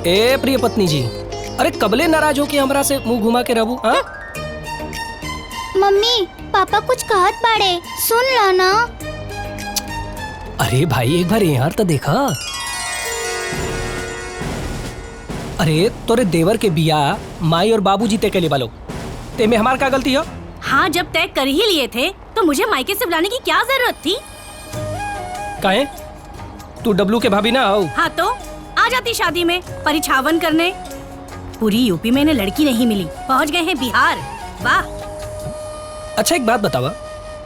ए प्रिय पत्नी जी, अरे कबले नाराज हो के हमरा से मुंह घुमा के रहू? हाँ मम्मी पापा कुछ कहत बाड़े, सुन लो ना। अरे भाई एक बार यार तो देखा। अरे तोरे देवर के बिया माई और बाबूजी तय के लिए बालो, ते में हमार का गलती है? हाँ जब तय कर ही लिए थे तो मुझे मायके से बुलाने की क्या जरूरत थी? काहे? तू डब्लू के भाभी ना हो? हाँ तो आ जाती शादी में परिछावन करने। पूरी यूपी में इन्हें लड़की नहीं मिली, पहुँच गए हैं बिहार। वाह। अच्छा एक बात बतावा,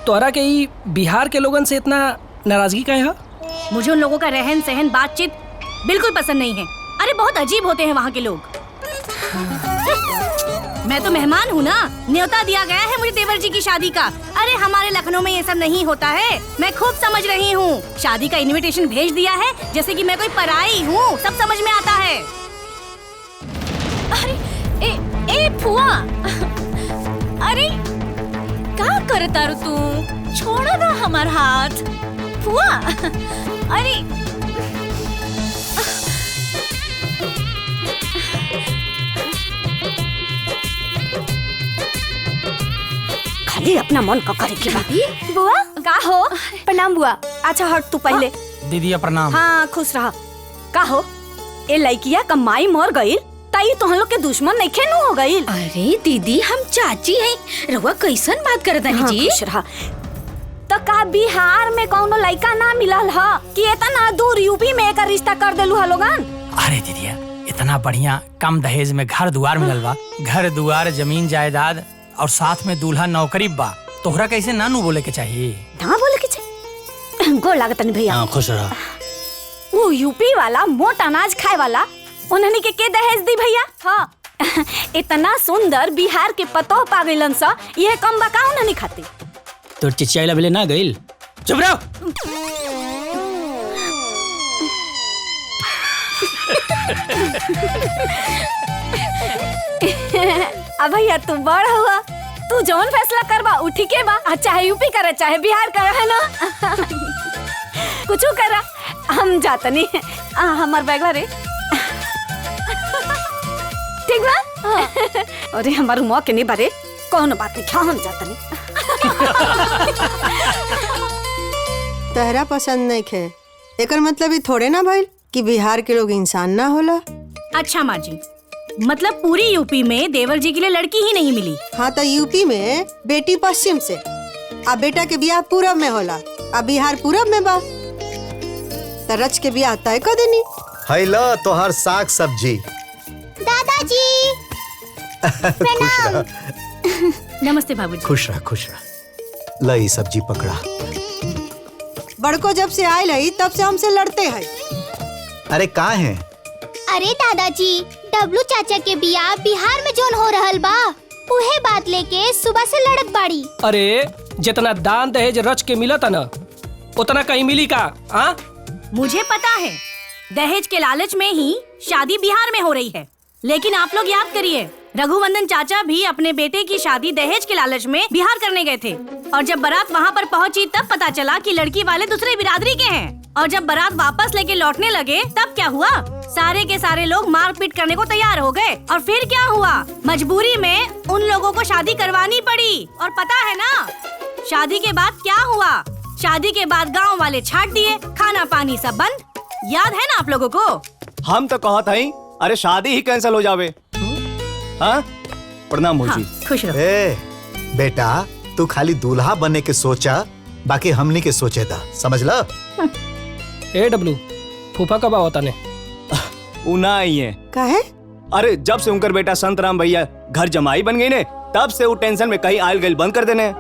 तोरा के ही बिहार के लोगन से इतना नाराजगी काहे है? मुझे उन लोगों का रहन सहन बातचीत बिल्कुल पसंद नहीं है। अरे बहुत अजीब होते हैं वहाँ के लोग। मैं तो मेहमान हूँ ना, न्योता दिया गया है मुझे देवर जी की शादी का। अरे हमारे लखनऊ में ये सब नहीं होता है, मैं खूब समझ रही हूँ। शादी का इनविटेशन भेज दिया है जैसे कि मैं कोई पराई हूँ, सब समझ में आता है। अरे ए फुआ, अरे क्या करता रू तू? छोड़ो ना हमार हाथ फुआ। अरे खाली अपना मन का करे की बात। बुआ का हो? प्रणाम बुआ। अच्छा हट तू पहले। दीदी प्रणाम। हाँ खुश रहा। का हो ए लड़किया कमाई मर गई ताई तो हम लोग के दुश्मन नहीं खेनू हो गई। अरे दीदी हम चाची हैं, रउआ कैसन बात करत हनी जी? खुश रहा। तो का बिहार में कौनो लड़का ना मिलल ह कि इतना दूर यूपी में एक रिश्ता कर देलू ह लोगन? अरे दीदिया इतना बढ़िया कम दहेज में घर दुआर मिलल बा, घर दुआर जमीन जायदाद और साथ में दूल्हा नौकरी बा, तोहरा कैसे नानू बोले के चाहिए? ना बोले के चाहिए। गोड़ लागत नहीं भैया। खुश रहा। वो यूपी वाला मोटा अनाज खाए वाला उन्हनी के दहेज दी भैया? हाँ इतना सुंदर बिहार के पतो पा गइलन सा, ये कम बका उन्हनी खाती। तोर चिचियाला बेले ना गइल? चुप रहो। अब भैया तू बड़ हुआ, तू जौन फैसला करबा उ ठीके बा। चाहे यूपी करे चाहे बिहार करे, है ना? कुछो करा हम जातनी। हमार बैग रे ठीक बा। अरे हमारू मौत के नहीं बारे कौन बात नहीं, क्या हम जातनी। तहरा पसंद नहीं खे एकर मतलब ही थोड़े ना भाई कि बिहार के लोग इंसान ना होला। अच्छा माँ जी, मतलब पूरी यूपी में देवर जी के लिए लड़की ही नहीं मिली? हाँ तो यूपी में बेटी पश्चिम से, अब बेटा के ब्याह पूरब में होला, अब बिहार पूरब में बा, तो रच के ब्याह तय कर देनी। हैला तोहर साग सब्जी। दादाजी प्रणाम। नमस्ते बाबूजी। खुश रह। लई सब्जी पकड़ा। बड़को जब से आयल है तब से हमसे लड़ते हैं। अरे कहाँ है? अरे दादाजी डब्लू चाचा के बियाह बिहार में जोन हो रहल बा, उहे बात लेके सुबह से लड़त बाड़ी। अरे जितना दान दहेज रच के मिला था ना उतना कहीं मिली का? हाँ मुझे पता है दहेज के लालच में ही शादी बिहार में हो रही है, लेकिन आप लोग याद करिए रघुवंदन चाचा भी अपने बेटे की शादी दहेज के लालच में बिहार करने गए थे, और जब बारात वहाँ पर पहुँची तब पता चला कि लड़की वाले दूसरे बिरादरी के हैं, और जब बारात वापस लेके लौटने लगे तब क्या हुआ? सारे के सारे लोग मारपीट करने को तैयार हो गए, और फिर क्या हुआ? मजबूरी में उन लोगों को शादी करवानी पड़ी, और पता है ना शादी के बाद क्या हुआ? शादी के बाद गाँव वाले छाट दिए, खाना पानी सब बंद। याद है ना आप लोगों को? हम तो कहत हई अरे शादी ही कैंसिल हो जावे। हाँ प्रणाम भौजी। हाँ, खुश रहो। ए बेटा तू खाली दूल्हा बनने के सोचा, बाकी हमनी के सोचे दा, समझ ला? ए डब्लू फूफा कब आवता ने? उ ना आई है। काहे? अरे जब से उनकर बेटा संतराम भैया घर जमाई बन गई ने तब से वो टेंशन में कहीं आयल गई बंद कर देने।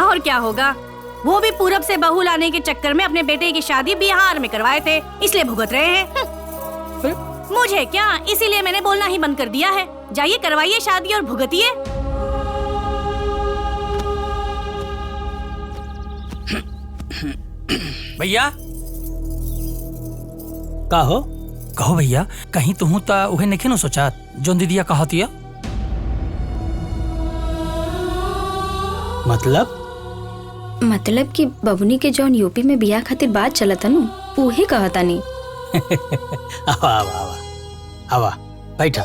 और क्या होगा, वो भी पूरब से बहू लाने के चक्कर में अपने बेटे की शादी बिहार में करवाए थे, इसलिए भुगत रहे हैं। मुझे क्या, इसीलिए मैंने बोलना ही बंद कर दिया है। जाइए करवाइए शादी और भुगतिए। भैया का हो? कहो भैया कहीं तुहू तो उहे नहीं न सोचा जो दीदिया कहतिया? मतलब कि बबुनी के जौन यूपी में बियाह खातिर बात चलता नु उहे कहतानी। आवा आवा आवा आवा बैठा।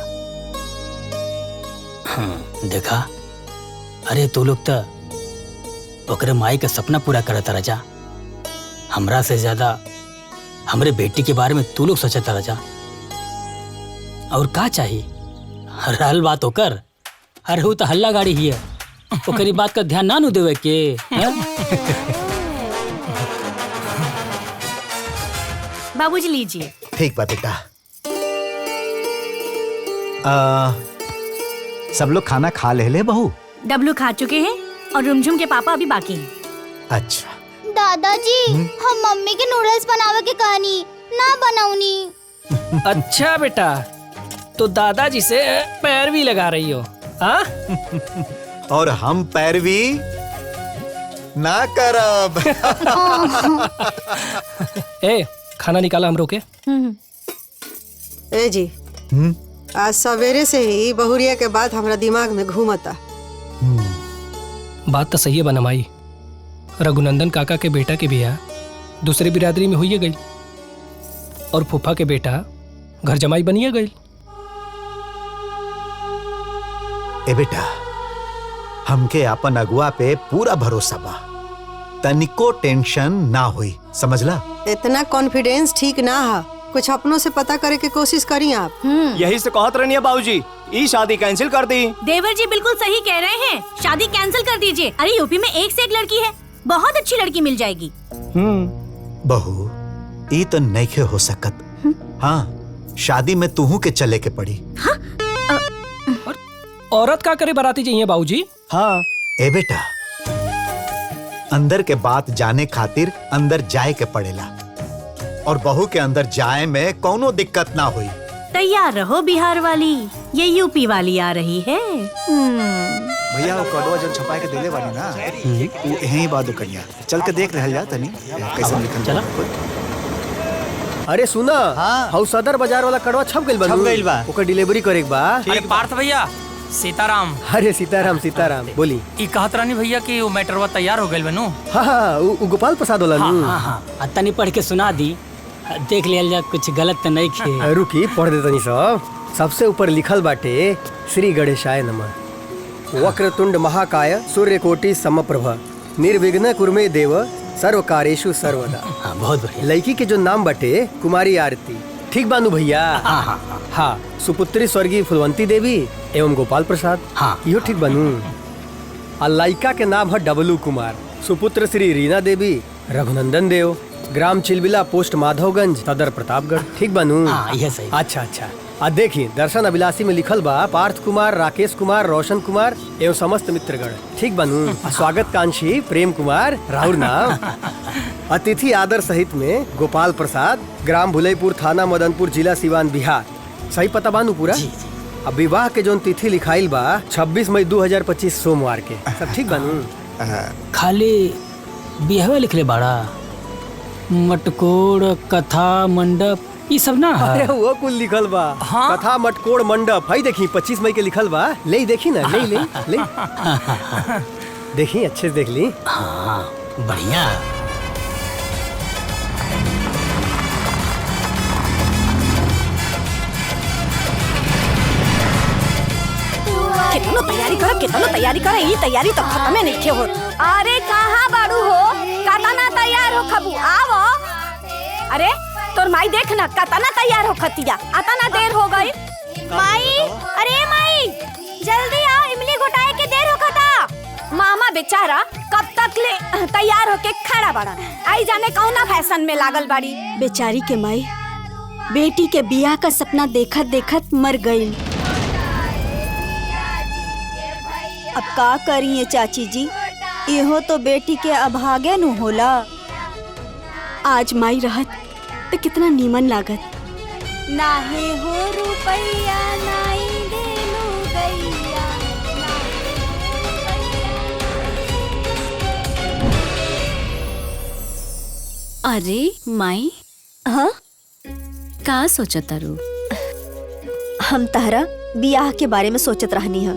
देखा, अरे तू लोग तो ओकरे माई का सपना पूरा करता राजा। हमरा से ज्यादा हमरे बेटी के बारे में तू लोग सोचता राजा। और का चाहिए? रहल बात होकर, अरे वो तो हल्ला गाड़ी ही है, ओकरी बात का ध्यान ना नु देवे के। बाबूजी लीजिए। ठीक बा बेटा। सब लोग खाना खा ले बहू? डब्लू खा चुके हैं और रुमझुम के पापा अभी बाकी हैं। अच्छा दादाजी, हम मम्मी के नूडल्स बनावे के कहानी ना बनाऊनी। अच्छा बेटा, तो दादाजी से पैरवी लगा रही हो? हाँ? और हम पैरवी ना करब। ए, खाना निकाला हम रोके। ए जी, आज सवेरे से ही बहुरिया के बाद हमरा दिमाग में घूमता। बात तो सही है बनमाई। रघुनंदन काका के बेटा के बिया दूसरे बिरादरी में हुई गई और फूफा के बेटा घर जमाई बनिए गई। ए बेटा, हमके अपन अगुआ पे पूरा भरोसा बा, तनिको टेंशन ना हुई, समझला? इतना कॉन्फिडेंस ठीक ना है, कुछ अपनों से पता करे के कोशिश करी आप। यही से कहत रहनी है बाबूजी, ई शादी कैंसिल कर दी। देवर जी बिल्कुल सही कह रहे हैं, शादी कैंसिल कर दीजिए। अरे यूपी में एक से एक लड़की है, बहुत अच्छी लड़की मिल जाएगी। बहू, ई तो नइखे हो सकत। हाँ, शादी में तुहू के चले के पड़ी। औरत का करे बाराती चाहिए बाबूजी? हाँ। ए बेटा, अंदर के बात जाने खातिर अंदर जाए के पड़ेला, और बहू के अंदर जाए में कोनो दिक्कत ना हुई। तैयार रहो बिहार वाली, ये यूपी वाली आ रही है। भैया वो कड़वा जब छपाए के देले वाली ना, वो यही बात करिया। चल के देख रहल जा तनी कैसे लिखल चला। अरे सुना, हाउ सदर बाजार वाला कड़वा छप गइल बा, ओकर डिलीवरी करे के बा। अरे पार्थ भैया, सीताराम। अरे सीताराम सीताराम, बोली। ई कहत रानी भैया कि वो मैटरवा तैयार हो गइल बा नु? हाँ, वो गोपाल प्रसाद वाला नु। हाँ, तनी पढ़ के सुना दी, देख लिया जा कुछ गलत तो नहीं खे। रुकी, पढ़ दे तनी सब। सबसे ऊपर लिखल बाटे श्री गणेशाय नमः। वक्रतुंड महाकाय सूर्यकोटि समप्रभ निर्विघ्न कुरुमे देव सर्व कार्येषु सर्वदा। बहुत बढ़िया। लड़की के जो नाम बाटे कुमारी आरती, ठीक बानू भैया? हाँ, सुपुत्री स्वर्गीय फुलवंती देवी एवं गोपाल प्रसाद। हाँ, यो ठीक बानू। और लड़का के नाम है डबलू कुमार, सुपुत्र श्री रीना देवी, रघुनंदन देव, ग्राम चिलबिला, पोस्ट माधवगंज, सदर प्रतापगढ़। ठीक बानू? यह सही। अच्छा अच्छा। आ देखिए, दर्शन अभिलाषी में लिखल बा पार्थ कुमार, राकेश कुमार, रोशन कुमार एवं समस्त मित्रगण। ठीक बानू? स्वागत कांक्षी प्रेम कुमार राहुल नाम। अतिथि आदर सहित में गोपाल प्रसाद, ग्राम भुलईपुर, थाना मदनपुर, जिला सिवान, बिहार। सही पता बानू पूरा? अब विवाह के जोन तिथि लिखाइल बा 26 मई 2025 सोमवार के। सब ठीक बानू? खाली बिहवे लिखले बाड़ा, मटकोड़, कथा, मंडप, ये सब ना है? अरे वो कुल लिखल बा। हाँ? कथा, मटकोड़, मंडप। हई देखी 25 मई के लिखल बा। ले देखी ना, ले ले ले। देखी, अच्छे से देख ली। हाँ, बढ़िया। कितना तैयारी कर, ये तैयारी तो खत्म है नहीं हो। अरे कहाँ बाड़ू हो, कातना तैयार हो खबू, आवो। अरे तोर माई देख ना, कातना तैयार हो खतिया, आतना देर हो गई। माई, अरे माई, जल्दी आओ, इमली घोटाए के देर हो खता। मामा बेचारा कब तक ले तैयार होके खड़ा बाड़ा, आई जाने कौना फैशन में लागल बाड़ी। बेचारी के माई बेटी के बियाह का सपना देखत देखत मर गई। अब का करिए चाची जी, इहो तो बेटी के अभागे नु होला। आज माई रहत तो कितना नीमन लागत। नाहे हो रुपैया नाई देनु गैया। अरे माई, हाँ, का सोचत रू? हम तहरा बियाह के बारे में सोचत रहनी है।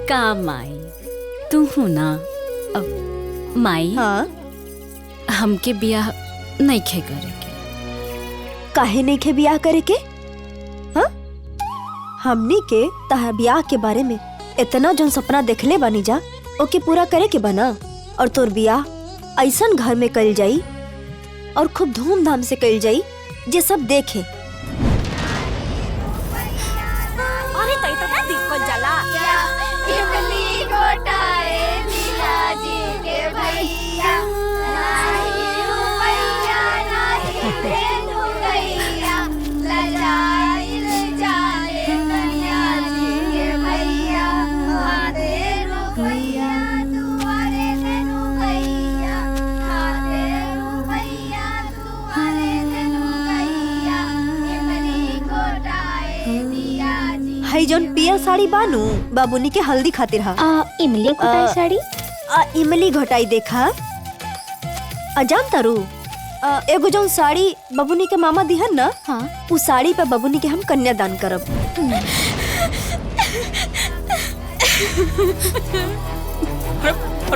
का माई, तू हूँ ना? अब माई, हाँ, हमके बियाह नहीं खे करे के। काहे नहीं खे बियाह करे के? हाँ, हमनी के तहा बियाह के बारे में इतना जोन सपना देखले बानी जा ओके पूरा करे के बना। और तोर बियाह ऐसन घर में कल जाई और खूब धूमधाम से कल जाई जे सब देखे। अरे तई तना दिक्कत जाला। हई जोन पिया साड़ी बानू बाबूनी के हल्दी खातिर हा। इमली घोटाई साड़ी। इमली घोटाई देखा। अजान तारू एगो जोन साड़ी बाबूनी के मामा दिहन ना, हाँ। उस साड़ी पे बाबूनी के हम कन्यादान करब।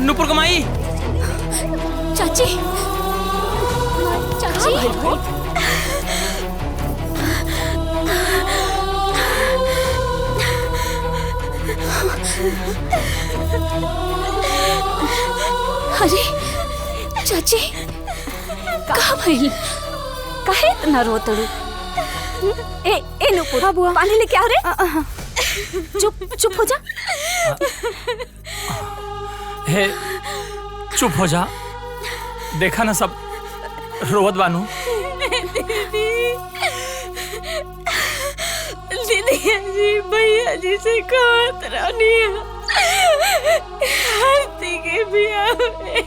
नुपुर कमाई। चाची अरे चाची कहाँ भइल? काहे इतना रोतड़ू? ए नुपुर बुआ पानी लेके आ रे। चुप हो जा। हे चुप हो जा। देखा ना सब रोवत बानू। दीदी जी भैया जी से कहत रहनी आरती के बियाह में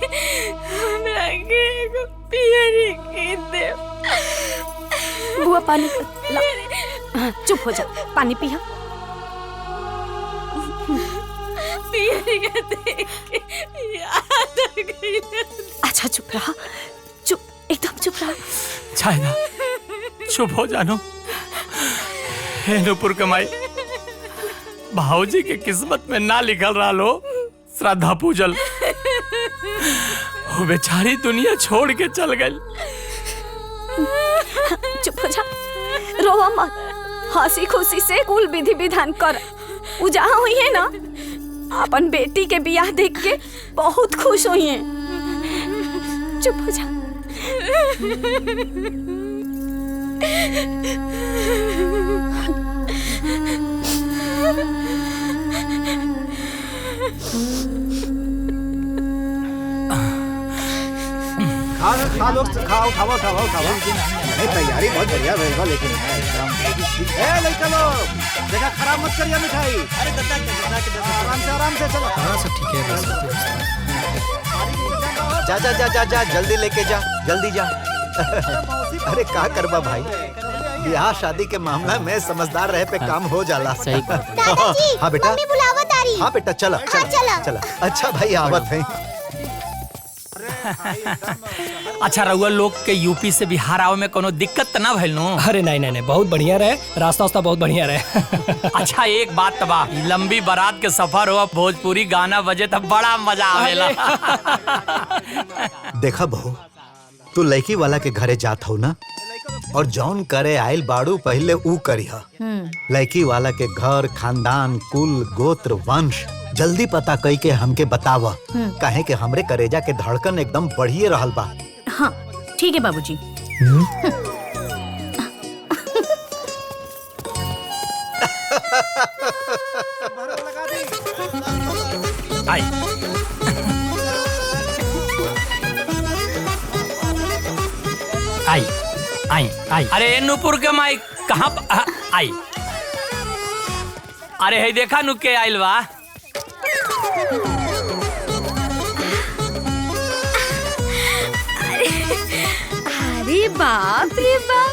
हमरा के एगो पियरी कीन दे। बुआ पानी ला। चुप हो जा, पानी पिया। पियरी के देख के याद आ गई। अच्छा चुप रहा, चुप एकदम चुप रहा। छायदा चुप हो जानो। हे नुपुर कमाई, भाऊजी के किस्मत में ना लिखल रहा लो श्रद्धा पूजल। वो बेचारी दुनिया छोड़ के चल गई। चुप हो जा, रोवा मत। हंसी खुशी से कुल विधि विधान कर। उ जहाँ हुई है ना, अपन बेटी के बियाह देख के बहुत खुश हुई है। चुप हो जा। खाओ नहीं तैयारी बहुत बढ़िया भइल बा, लेकिन ए लइका लोग देखा खराब मत करिए मिठाई। अरे आराम से चलो। हाँ सब ठीक है। जा जा जा जा जा जल्दी लेके जा, जल्दी जा। अरे का करबा भाई, ब्याह शादी के मामला में समझदार रहे पे काम हो जाला। सही दादाजी, हाँ बेटा। मम्मी बुलावत आ रही। हाँ बेटा चला चला। चला। अच्छा भाई आवत है। अच्छा रउआ लोग के यूपी से बिहार आवे में कोनो दिक्कत त ना भइल नो? अरे नहीं, बहुत बढ़िया रहे। रास्ता बहुत बढ़िया रहे। अच्छा एक बात तबा, लंबी बारात के सफर हो, भोजपुरी गाना बजे तब बड़ा मजा आवेला। देखा बहू, तू लड़की वाला के घरे जात हो ना, और जौन करे आइल बाड़ू पहले ऊ करिहा। लड़की वाला के घर, खानदान, कुल, गोत्र, वंश जल्दी पता कई के हमके बतावा। काहे के हमरे करेजा के धड़कन एकदम बढ़िए रहल बा। हाँ ठीक है बाबूजी। आई आई आई आई। अरे नुपुर के माई कहाँ आई? अरे है देखा नु के आइल बा। अरे बाप रे बाप,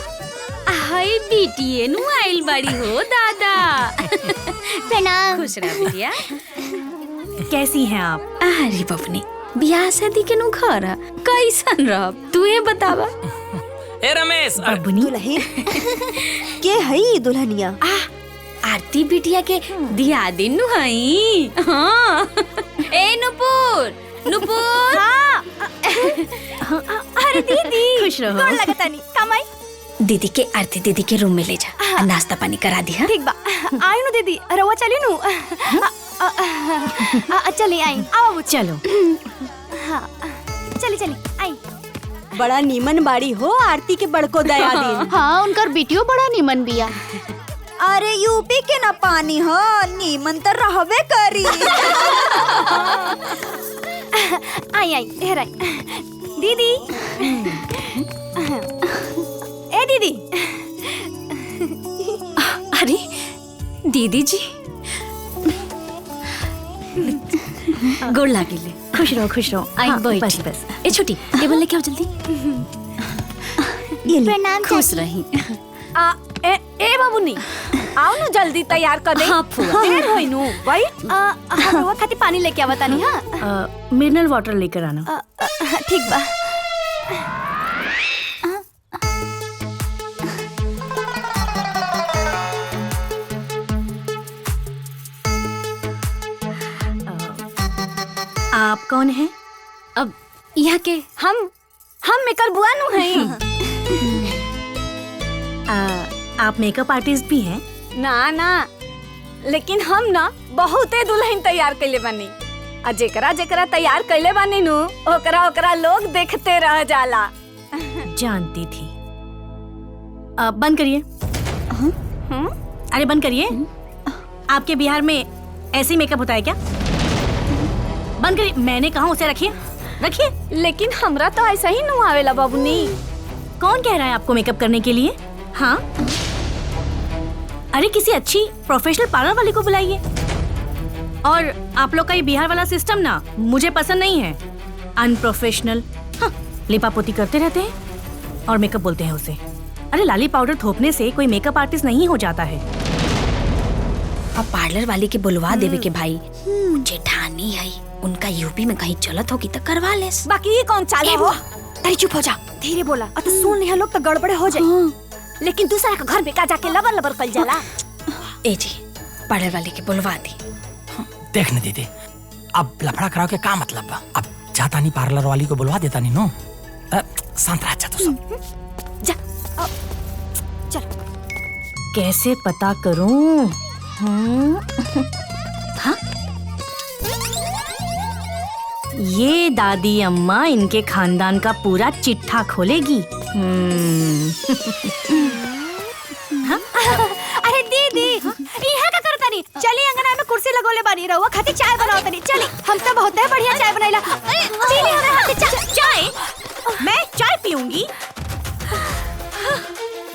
हाय बेटिए नु आइल बड़ी हो दादा। प्रणाम। खुश रह बिटिया। कैसी हैं आप? अरे बपनी, बियाह शादी के नु घर कैसन रह तू ये बतावा। ए रमेश, दुल्हन के हई दुल्हनिया? आरती बिटिया के दिया दिन नु हई। हाँ। ए नुपुर, नुपुर। हाँ। अरे दीदी खुश रहो। गोड़ लगता नहीं कमाई। दीदी के आरती दीदी के रूम में ले जा, नाश्ता पानी करा दी। ठीक बा, आई नु दीदी, रवा चली नु। चली आई, आओ चलो। हाँ चली चली आई। बड़ा नीमन बाड़ी हो आरती के बड़को दया दिन। हाँ उनकर बेटियों बड़ा निमन बिया। अरे यूपी के ना पानी हो, नीमन तो रहबे करी। आई आई हेर आई। दीदी ए दीदी। अरे दीदी जी गोड़ लागिले। खुश रहो। आई बैठ। बस ए छोटी टेबल लेके आओ जल्दी। प्रणाम खुश रही। ए बाबूनी आओ ना जल्दी तैयार कर दे। हाँ फुआ। देर होई नु भाई। हम खाती पानी लेके आवता नहीं। हाँ मिनरल वाटर लेकर आना। ठीक बा। आप कौन हैं? अब यहाँ के हम मेकर बुआ नु हैं। आप मेकअप आर्टिस्ट भी हैं? ना लेकिन हम ना बहुते दुल्हन तैयार कैले बानी। आ जेकरा तैयार कैले बानी नु ओकरा लोग देखते रह जाला। जानती थी। बंद करिए। अरे बंद करिए। आपके बिहार में ऐसे मेकअप होता है क्या? बंद करिए। मैंने कहा उसे रखिए। लेकिन हमरा तो ऐसा ही नु आवेला बाबूनी। कौन कह रहा है आपको मेकअप करने के लिए? हाँ अरे किसी अच्छी प्रोफेशनल पार्लर वाले को बुलाइए। और आप लोग का ये बिहार वाला सिस्टम ना मुझे पसंद नहीं है। अनप्रोफेशनल। लिपापोती करते रहते हैं और मेकअप बोलते हैं उसे। अरे लाली पाउडर थोपने से कोई मेकअप आर्टिस्ट नहीं हो जाता है। अब पार्लर वाले के बुलवा देवे के भाई। जेठानी है उनका यूपी में कहीं चलत होगी तो करवा ले। बाकी ये कौन चाले हो? अरे चुप हो जा। धीरे बोला। तो सुन लिया लोग तो गड़बड़े हो जाए। लेकिन दूसरा का घर बेका जाके लबर कर जाला। ए जी पार्लर वाले के बुलवा दी। देख न दीदी, अब लफड़ा कराओ के का मतलब बा? अब जाता नहीं पार्लर वाली को बुलवा देता नहीं नो। शांत रह जा तू सब। जा चल। कैसे पता करूं? हाँ? ये दादी अम्मा इनके खानदान का पूरा चिट्ठा खोलेगी। हाँ? अरे दीदी यहाँ का करता नहीं। चली अंगना में कुर्सी लगोले बानी रहुआ खाती चाय बनाओ तनी। चली हम तो बहुत है बढ़िया चाय बनाइला। चली हमें खाती चाय। मैं चाय पीऊंगी?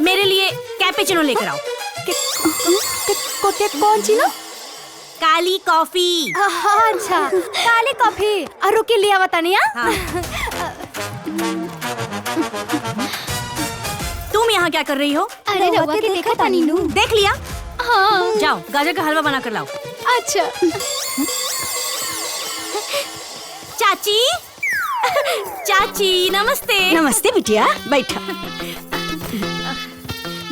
मेरे लिए कैपेचिनो लेकर आओ। कौन सी ना? काली कॉफी। अच्छा काली कॉफी। और रुकी लिया बतानिया। तुम यहाँ क्या कर रही हो? अरे रवा के देखा तानी नु। देख लिया? हाँ। जाओ गाजर का हलवा बना कर लाओ। अच्छा। चाची नमस्ते। नमस्ते बिटिया बैठा।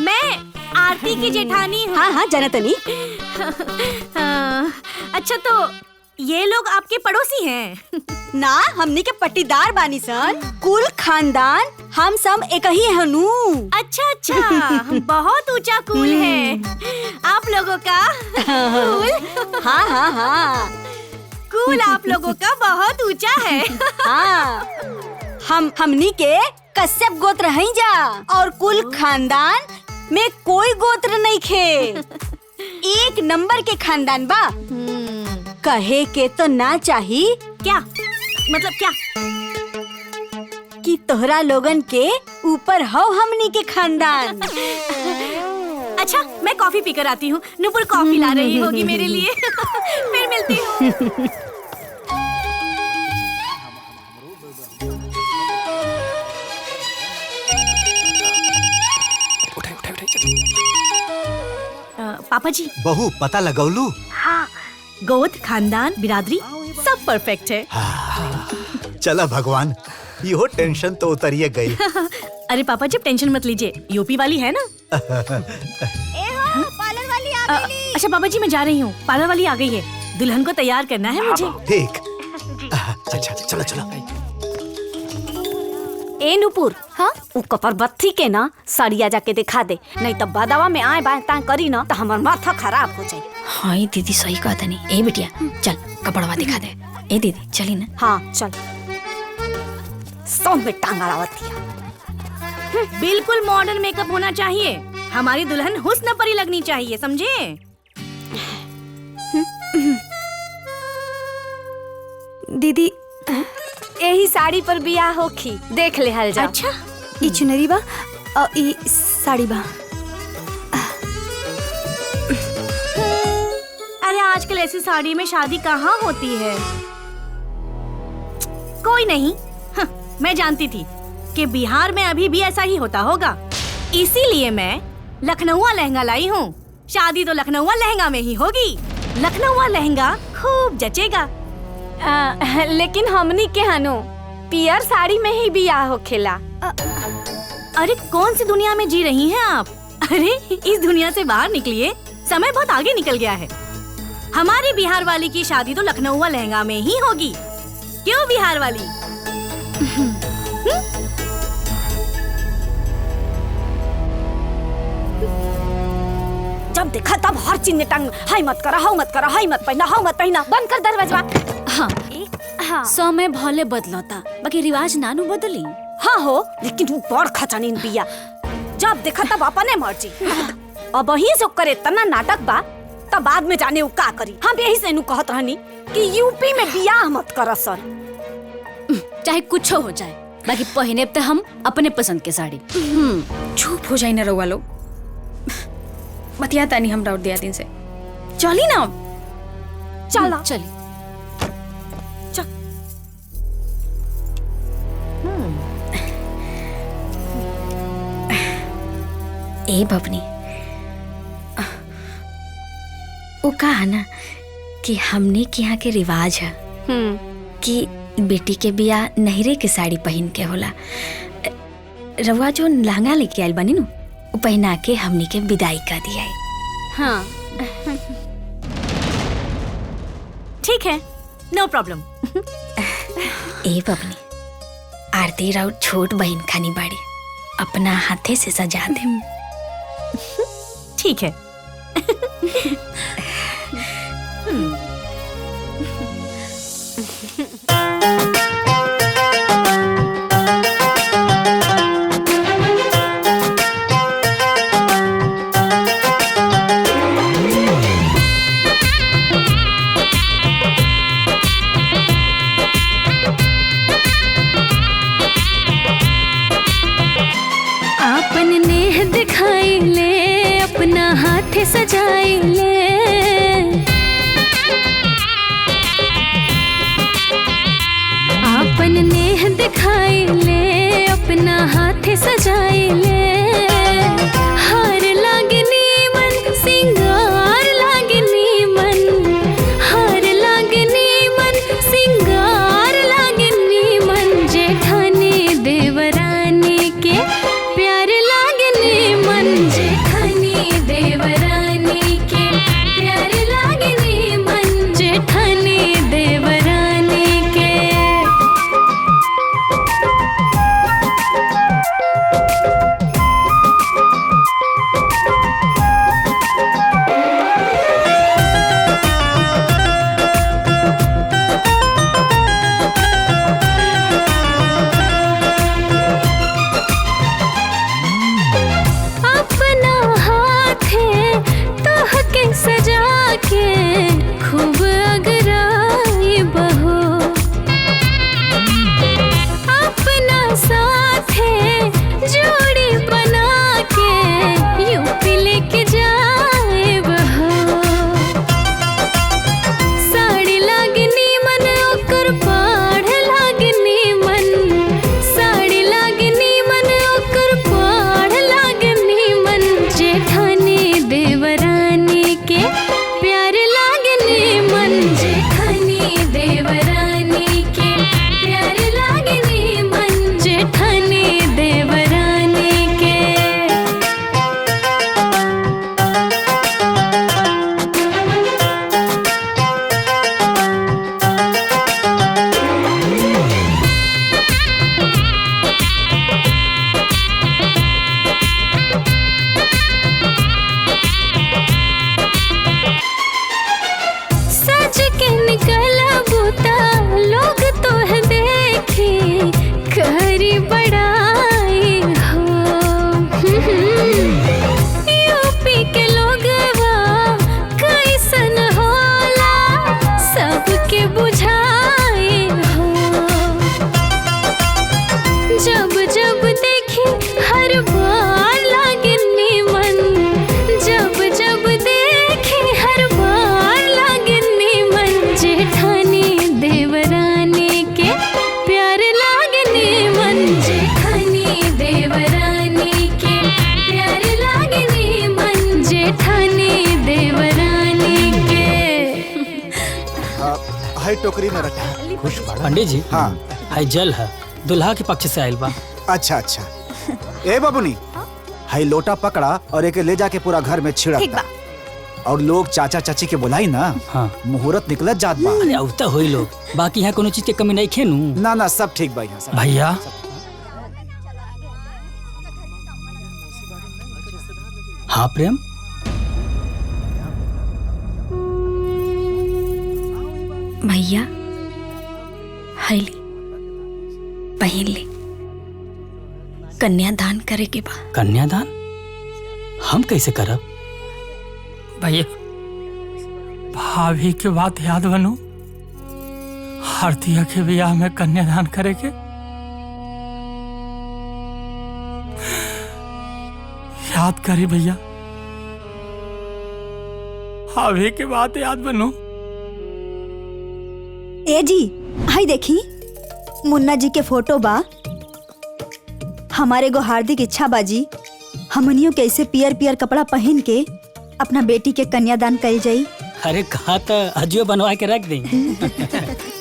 मैं आरती की जेठानी हूँ। हाँ जनतनी। अच्छा तो ये लोग आपके पड़ोसी हैं? ना हमनी के पट्टीदार बानी सन। कुल खानदान हम सब एक ही हनु। अच्छा बहुत ऊंचा कुल है आप लोगों का। कुल? हाँ कुल आप लोगों का बहुत ऊंचा है। हाँ हमनी के कश्यप गोत्र हैं जा। और कुल खानदान में कोई गोत्र नहीं खे। एक नंबर के खानदान बा। कहे के तो ना चाही। क्या मतलब क्या? कि तोहरा लोगन के ऊपर हो हमनी के खानदान। अच्छा मैं कॉफी पीकर आती हूँ। नुपुर कॉफी ला रही होगी मेरे लिए। फिर मिलती हूँ। पापा जी। बहू पता लगौलू? हाँ गोत्र खानदान बिरादरी सब परफेक्ट है। चला भगवान यो टेंशन तो उतरिए गई। अरे पापा जी टेंशन मत लीजिए। यूपी वाली है ना। पार्लर वाली आ गई। अच्छा पापा जी मैं जा रही हूँ। पार्लर वाली आ गई है। दुल्हन को तैयार करना है मुझे। ठीक। अच्छा चलो चलो। ए नुपुर, हाँ उ कपरबत्ती के ना सड़िया जाके दिखा दे, नहीं तो बदवा में आए बाएं ताएं करी ना तो हमार माथा खराब हो जाए। हाँ दीदी सही कहा था नहीं। ए बिटिया चल कपड़वा दिखा दे। ए दीदी चली ना। हाँ चल। सब में टांगा रावतिया। बिल्कुल मॉडर्न मेकअप होना चाहिए। हमारी दुल्हन हुस्न परी लगनी चाहिए, समझे? दीदी यही साड़ी पर बियाह होखी, देख ले हल जा। अच्छा ई चुनरी बा और ई साड़ी बा। अरे आजकल ऐसी साड़ी में शादी कहाँ होती है? कोई नहीं, मैं जानती थी कि बिहार में अभी भी ऐसा ही होता होगा, इसीलिए मैं लखनऊआ लहंगा लाई हूँ। शादी तो लखनऊआ लहंगा में ही होगी। लखनऊआ लहंगा खूब जचेगा। लेकिन हमनी के हनो पियर साड़ी में ही बियाह होखेला। अरे कौन सी दुनिया में जी रही हैं आप? अरे इस दुनिया से बाहर निकलिए, समय बहुत आगे निकल गया है। हमारी बिहार वाली की शादी तो लखनऊआ लहंगा में ही होगी। क्यों बिहार वाली? जब देखा तब हर चीज में टंग, हाय मत करा, हाउ मत करा, हाय मत पहना, हाउ मत पहना, बंद कर दरवाजा। हाँ हाँ समय भले बदलता बाकी रिवाज नानू बदली। हाँ हो, लेकिन वो बड़ खचानीन बिया। जब देखा तब अपने मर्जी। अब वही से करे तना नाटक बा, तब बाद में जाने वो का करी। हम यही से नु कहत रहनी कि यूपी में बियाह मत कर सर। चाहे कुछ हो जाए बाकी पहने तो हम अपने पसंद के साड़ी। चुप हो जाए ना रउआ लोग। बतियाता नहीं हम राउत दिया दिन से। चली ना चला चली। ए बबनी, वो कहा ना कि हमने के यहाँ के रिवाज है कि बेटी के बियाह नहरे के साड़ी पहन के होला। रवा जो लहंगा लेके आयल बनी नु वो पहना के हमने के विदाई कर दिया है। हाँ ठीक है, नो प्रॉब्लम। ए बबनी, आरती राउत छोट बहन खानी बाड़ी, अपना हाथे से सजा दे। ठीक है। आपन नेह दिखाई ले, अपना हाथ सजाई ले। आपन नेह दिखाई ले, अपना हाथ सजाई ले। हार लागनी मन सिंगार लागनी मन, हार लागनी मन सिंगार लागनी मन। जेठानी देवरानी के प्यार लागनी मन, जेठानी देवरानी के प्यार लागनी मन, जेठानी देवरानी के। टोकरी में रखा। खुश बाड़ा? पंडित जी हाँ। हाई जल है दुल्हा के पक्ष से आयल बा। अच्छा अच्छा। ए बाबूनी, हाई लोटा पकड़ा और एक ले जाके पूरा घर में छिड़क और लोग चाचा चाची के बुलाई ना। हाँ। मुहूर्त निकलत जात बा। अरे औता होई लोग, बाकी यहाँ कोनो चीज के कमी नहीं खेनू। ना ना सब ठीक भाई। भैया हाँ प्रेम, भैया हैली पहन ले, कन्यादान करे के बा। कन्यादान हम कैसे करब? भैया भाभी के बात याद बनू, हार्दिया के ब्याह में कन्यादान करे के याद करी भैया, भाभी के बात याद बनू। ए जी हाय देखी, मुन्ना जी के फोटो बा। हमारे गो हार्दिक इच्छा बाजी हमनियों कैसे पियर पियर कपड़ा पहन के अपना बेटी के कन्यादान कल जाई। अरे कहा था अजियो बनवा के रख दी।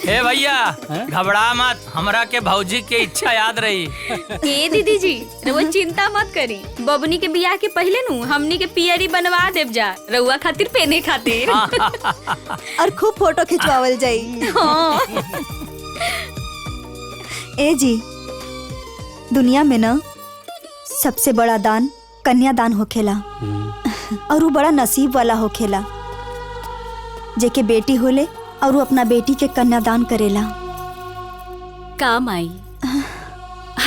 हे भैया घबरा मत, हमरा के भौजी के इच्छा याद रही। ए दीदी जी रउआ चिंता मत करी, बबनी के बियाह के पहले नु हमनी के पियरी बनवा देव जा रउआ खातिर पहने खातिर। और खूब फोटो खिंचवावल जाई। हाँ। ए जी दुनिया में ना सबसे बड़ा दान कन्यादान होखेला और वो बड़ा नसीब वाला होखेला जेके बेटी होले और वो अपना बेटी के कन्यादान करेला। काम आई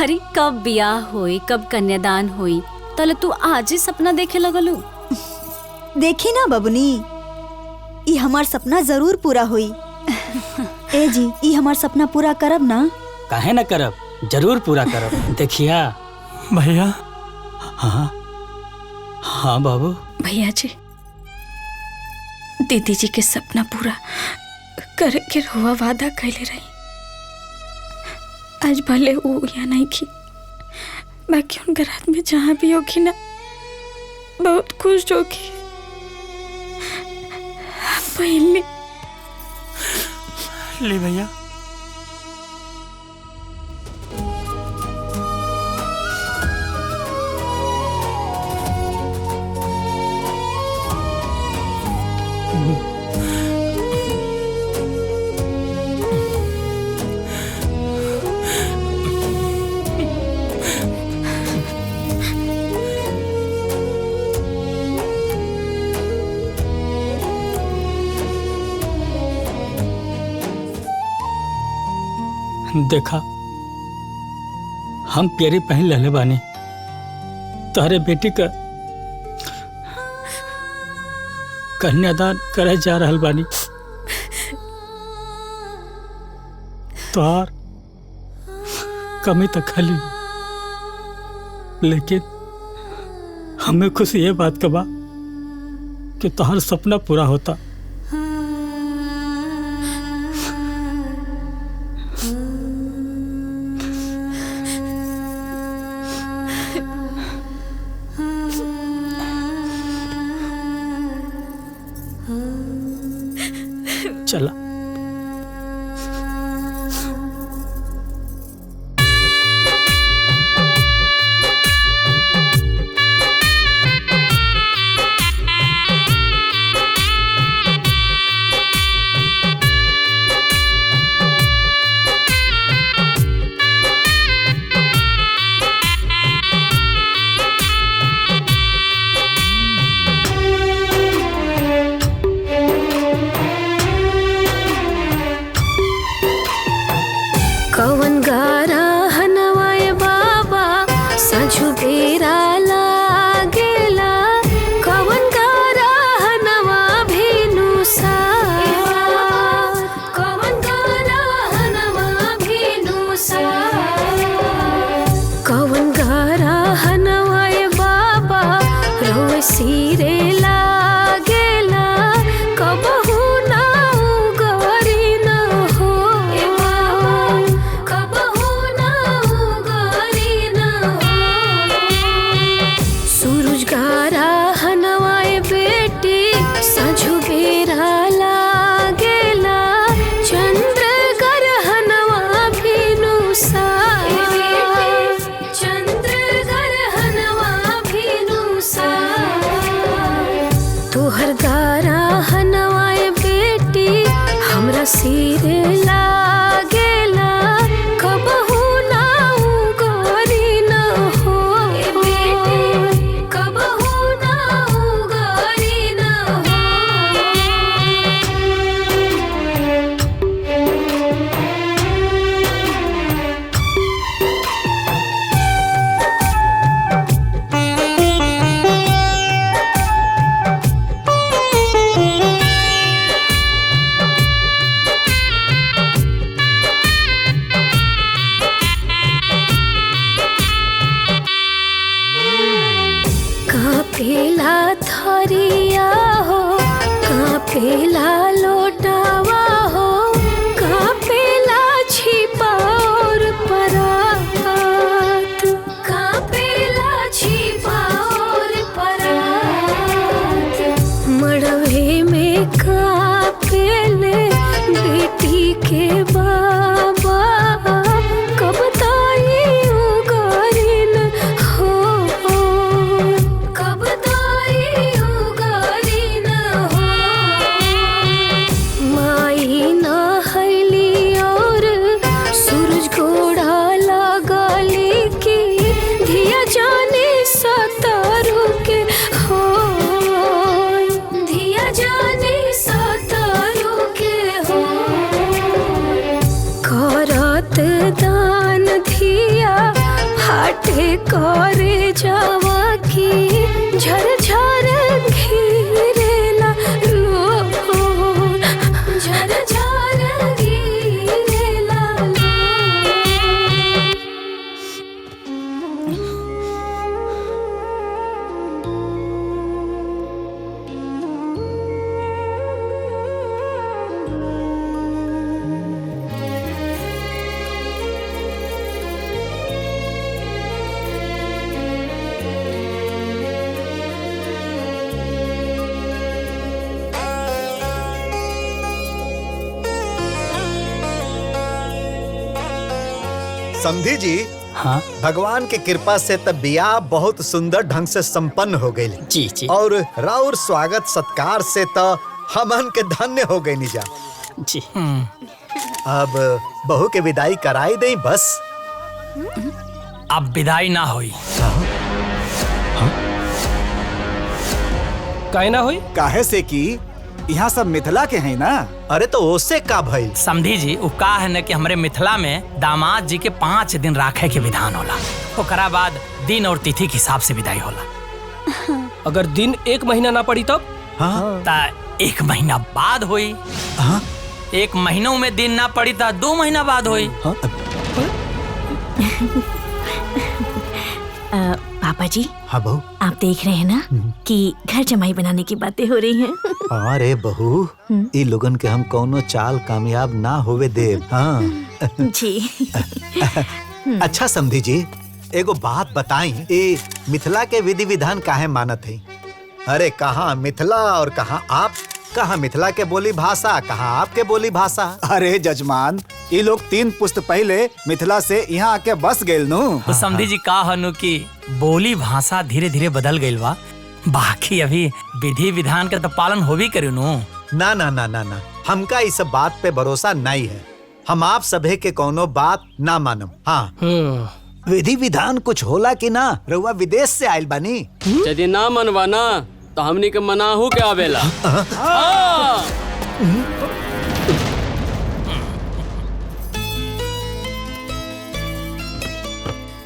अरे कब बियाह होई कब कन्यादान होई, तले तू आज ही सपना देखे लगलू। देखी ना बबनी, ई हमार सपना जरूर पूरा हुई। ए जी ई हमार सपना पूरा करब ना? काहे न करब, जरूर पूरा करब। देखिया भैया। हाँ हाँ बाबू। भैया जी दीदी जी के सपना पूरा करे के रुआ वादा कैले रही। आज भले वो यहाँ नहीं की, बाकी उनके रात में जहाँ भी होगी ना बहुत खुश होगी। पहले ले भैया। देखा हम प्यारी पहन लेले बानी, तोहरे बेटी का कन्यादान करे जा रहल बानी। तोहार कमी तो खाली, लेकिन हमें खुशी ये बात का बा कि तोहार सपना पूरा होता। चला कवन गारा हनवाए बाबा सजु बेरा लागेला, कवन गारा हनवा भेनु सा, कवन गारा हनवा भेनु सा, कवन गारा हनवाए बाबा रोए सिरे लागेला, कबहू ना गरी ना हो कबहू ना गरी ना हो। सूरज गारा हनवाए बेटी सजु बेरा लागेला, चंद खातिर लागेला कबहू ना उगरी न हो बेटी कबहू ना उगरी न हो कापेला थरिया हो कापेला लोटावा हो कापेला छिपा और परात कापेला छिपा और परात मड़वे में कापेले बेटी के बाबा कब ताई उगारिन हो कब ताई उगारिन हो माई नहली और सूरज घोड़ा लगली की धिया जाने सतारू के हो धिया जाने सतारू के हो करत दान धिया फाटे करे जावा की झरझर घिरेला लो झरझर घिरेला लो समधी जी। हाँ भगवान की कृपा से तब बियाह बहुत सुंदर ढंग से संपन्न हो गई जी जी और राउर स्वागत सत्कार से तो हमन के धन्य हो गई निजा जी। अब बहू के विदाई कराई दे बस। अब विदाई ना होई। काहे ना होई? काहे से कि यहाँ सब मिथिला के हैं ना। अरे तो उससे का भइल? समझी जी उ का है न कि हमरे मिथिला में दामाद जी के 5 दिन राखे के विधान होला। ओकरा बाद दिन और तिथि के हिसाब से विदाई होला। अगर दिन 1 महीना ना पड़ी तब? हाँ। ता 1 महीना बाद होई। हाँ? 1 महीनों में दिन ना पड़ी ता 2 महीना बाद होई। हाँ? पापा जी। हाँ बहू। आप देख रहे हैं ना कि घर जमाई बनाने की बातें हो रही हैं। अरे बहू ई लोगन के हम कौनो चाल कामयाब ना होवे देव। हाँ जी। अच्छा समधी जी एगो बात बताई ए मिथिला के विधि विधान काहे मानत है? अरे कहाँ मिथिला और कहाँ आप, कहाँ मिथिला के बोली भाषा कहाँ आपके बोली भाषा। अरे जजमान ये लोग 3 पुस्त पहले मिथिला से यहाँ आके बस गए नु। तो समझी जी का हनु कि बोली भाषा धीरे धीरे बदल गई बा, बाकी अभी विधि विधान का तो पालन हो भी करू नु। ना ना ना ना ना हमका इस बात पे भरोसा नहीं है। हम आप सभे के कोनो बात ना मानम। हाँ विधि विधान कुछ होला कि ना? रउआ विदेश से आयल बानी। यदि ना मनवा ना तो हमनी के मनाहू के आवेला।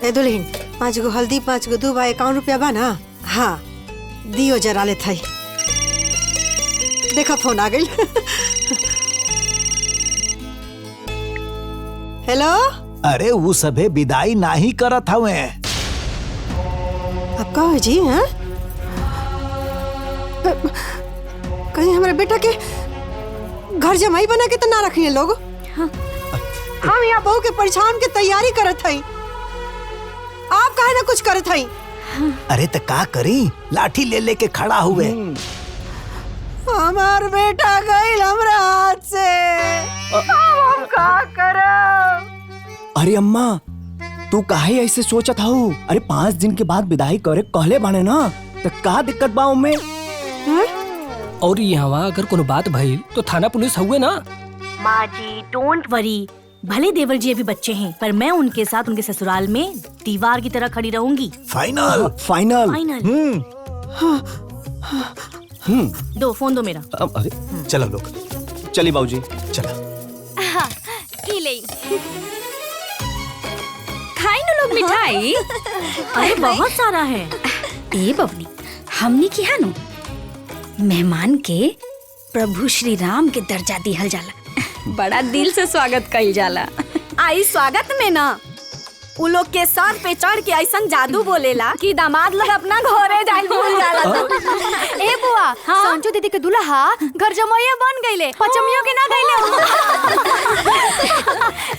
ए दुल्हन 5 गो हल्दी 5 गो दूबा 51 रुपया बा ना। हाँ दियो जरा ले थाई। देखा फोन आ गई। हेलो। अरे वो सभे विदाई ना ही करत हवे। अब का जी? हाँ कहीं हमारे बेटा के घर जमाई बना के तो ना रखी है लोग। हाँ। हम यहाँ बहू के परिछावन की तैयारी करत हई। आप काहे ना कुछ करत हई? अरे तो का करी? लाठी ले लेके खड़ा हुए। हमार बेटा गई हमरा हाथ से। हम का करब? अरे अम्मा तू काहे ऐसे सोचत हूँ? अरे 5 दिन के बाद विदाई करे कहले बाने ना, तो का दिक्कत बा में? और यहाँ अगर कोनो बात भइल तो थाना पुलिस हुए ना। माँ जी डोंट वरी, भले देवर जी अभी बच्चे हैं पर मैं उनके साथ उनके ससुराल में दीवार की तरह खड़ी रहूंगी। Final final. दो फोन दो मेरा। अरे चलो लोग, चलिए बाबूजी। चला खाई ना लोग मिठाई। अरे बहुत सारा है। ए बबनी, हमने किया नु मेहमान के प्रभु श्री राम के दर्जा दिहल जाला। बड़ा दिल से स्वागत कइल जाला। आई स्वागत में ना उ लोग के सर पे चढ़ के ऐसा जादू बोलेला कि दामाद लोग अपना घरे जाए भूल जाला। ए बुआ, संजू दीदी के दुल्हा घर जमाइया बन गईले, पचमियों के ना गईले।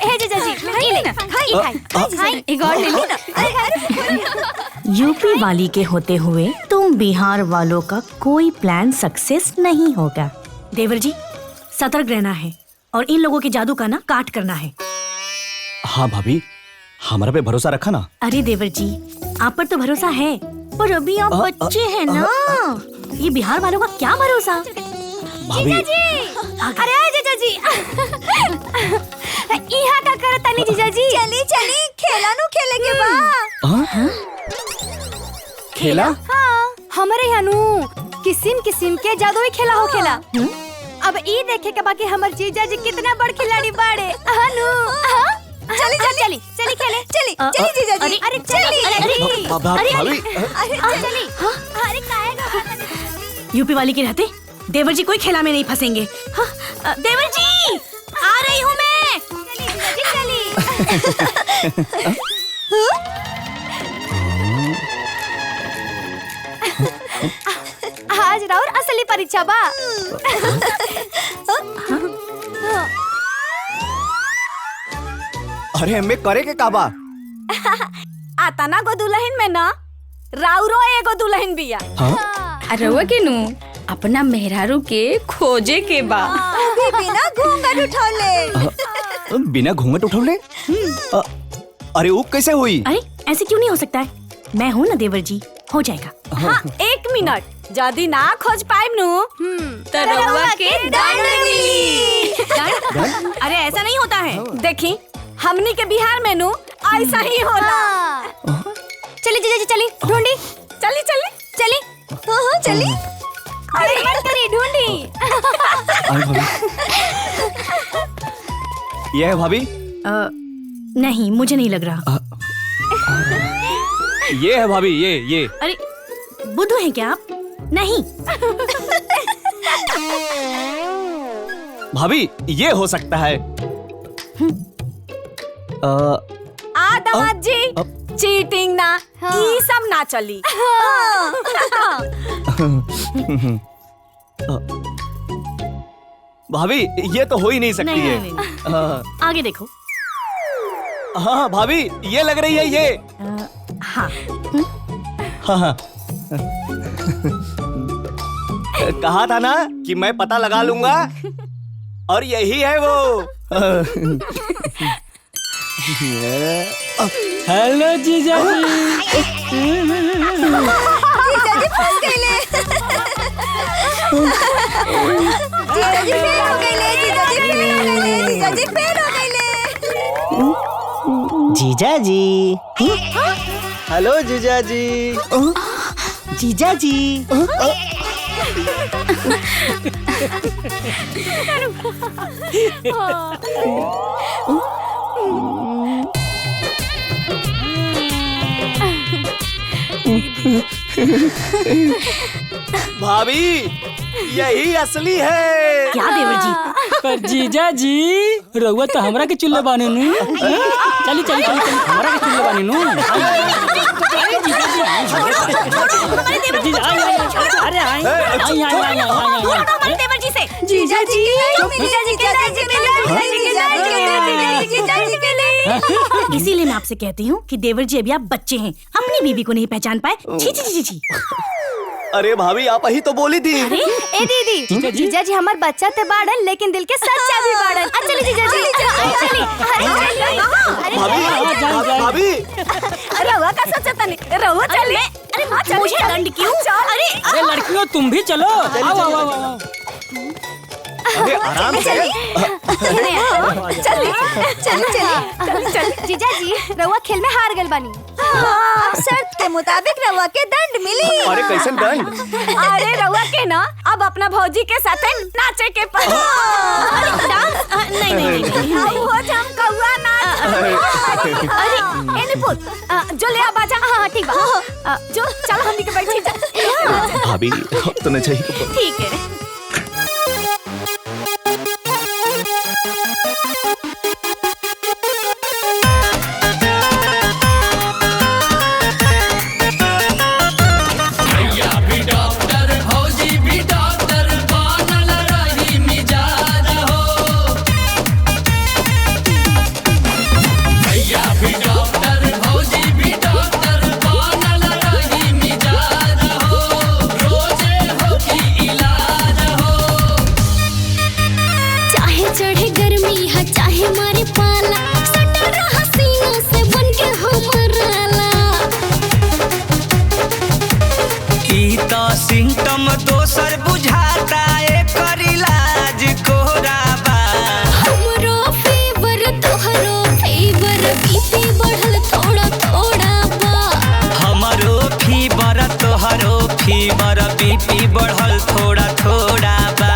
ए जीजा जी, खाई ले, खाई एक और ले ली ना। यूपी वाली के होते हुए तुम बिहार वालों का कोई प्लान सक्सेस नहीं होगा। देवर जी सतर्क रहना है और इन लोगों के जादू का ना काट करना है। हाँ भाभी, हमारा पे भरोसा रखा ना। अरे देवर जी आप पर तो भरोसा है पर अभी आप बच्चे हैं ना। ये बिहार वालों का क्या भरोसा। भाभी अरे जीजा जी, यहाँ का करत तानी जीजा जी। चली चली खेला नु खेले के बा। खेला? हाँ, हमारे यहाँ नु किस्म किस्म के जादुई खेला हो खेला। अब ई देखे के बाकी हमर जीजा जी कितना बड़ खिलाड़ी बाड़े। हनु चली चली चली चली खेले, चली चली जीजा जी। अरे चली भाभी चली। अरे काहेगा यूपी वाली के रहते देवर जी कोई खेला में नहीं फंसेंगे। हाँ, देवर जी आ रही हूँ मैं। चली आज राउर असली परीक्षा बा। अरे हमें करे के काबा। आता ना गो दुल्हन में ना राउरो एगो दुल्हन बिया। रउआ के नु अपना मेहरारू के खोजे के बा। बिना घूंघट उठौले। बिना घूंघट उठौले? अरे वो कैसे हुई? अरे ऐसे क्यों नहीं हो सकता है, मैं हूँ ना देवर जी, हो जाएगा। हाँ, एक मिनट, यदि ना खोज पाइब नु तो रउआ के दंड मिली। अरे ऐसा नहीं होता है। देखी हमनी के बिहार में नु ऐसा ही होला। चली जीजा जी, चली ढूंढी। चली चली चली चली। अरे मत करी, ढूंढी। ये है भाभी? नहीं मुझे नहीं लग रहा। ये है भाभी, ये। अरे बुद्धू हैं क्या आप? नहीं। भाभी ये हो सकता है। दामाद जी चीटिंग ना, ये सब ना चली। भाभी ये तो हो ही नहीं सकती है। नहीं। आगे देखो। हाँ भाभी ये लग रही है ये। हाँ। हाँ। कहा था ना कि मैं पता लगा लूंगा और यही है वो। हेलो जीजा जी। जीजा जी फंस गए। जीजा जी फेल हो गए। जीजा जी फेल हो गए। जीजा जी फेल हो गए। जीजा जी। हेलो जीजा जी। जीजा जी। भाभी यही असली है। क्या देवर जी? पर जीजा जी रउआ तो हमरा के चुल्ले बाने नु। चली हमरा के चुल्ले बाने नु। अरे आई देवर जी से। जीजा जी इसीलिए मैं आपसे कहती हूँ कि देवर जी अभी आप बच्चे हैं, अपनी बीवी को नहीं पहचान पाए। छी छी छी छी। अरे भाभी आप ही तो बोली थी। अरे ए दीदी, जीजा जी हमार बच्चा ते बाड़न लेकिन दिल के सच्चा भी बाड़न। चली जीजा जी, चली। भाभी रउआ का सोचता नहीं, रउआ चली। अरे मुझे दंड क्यों? अरे लड़कियों तुम भी चलो। आओ। अरे आराम से। चल जीजा जी रउआ खेल में हार गल बानी। अब शर्त के मुताबिक रउआ के दंड मिली। अरे कैसन दंड? अरे रउआ के ना अब अपना भौजी के साथ नाचे के पड़ी। नहीं अब हो जाम कौआ नाच। अरे एने पुत जो ले आ बाजा। हाँ ठीक बा। जो चल हमनी के बैठी जा। भाभी तो नहीं चाहिए। ठीक है। सिम्टम दोसर बुझाता एकर इलाज कोराबा। हमरो फीवर तोहरो फीवर बीपी बढ़ल थोड़ा थोड़ा बा। हमरो फीवर तोहरो फीवर बीपी बढ़ल थोड़ा थोड़ा बा।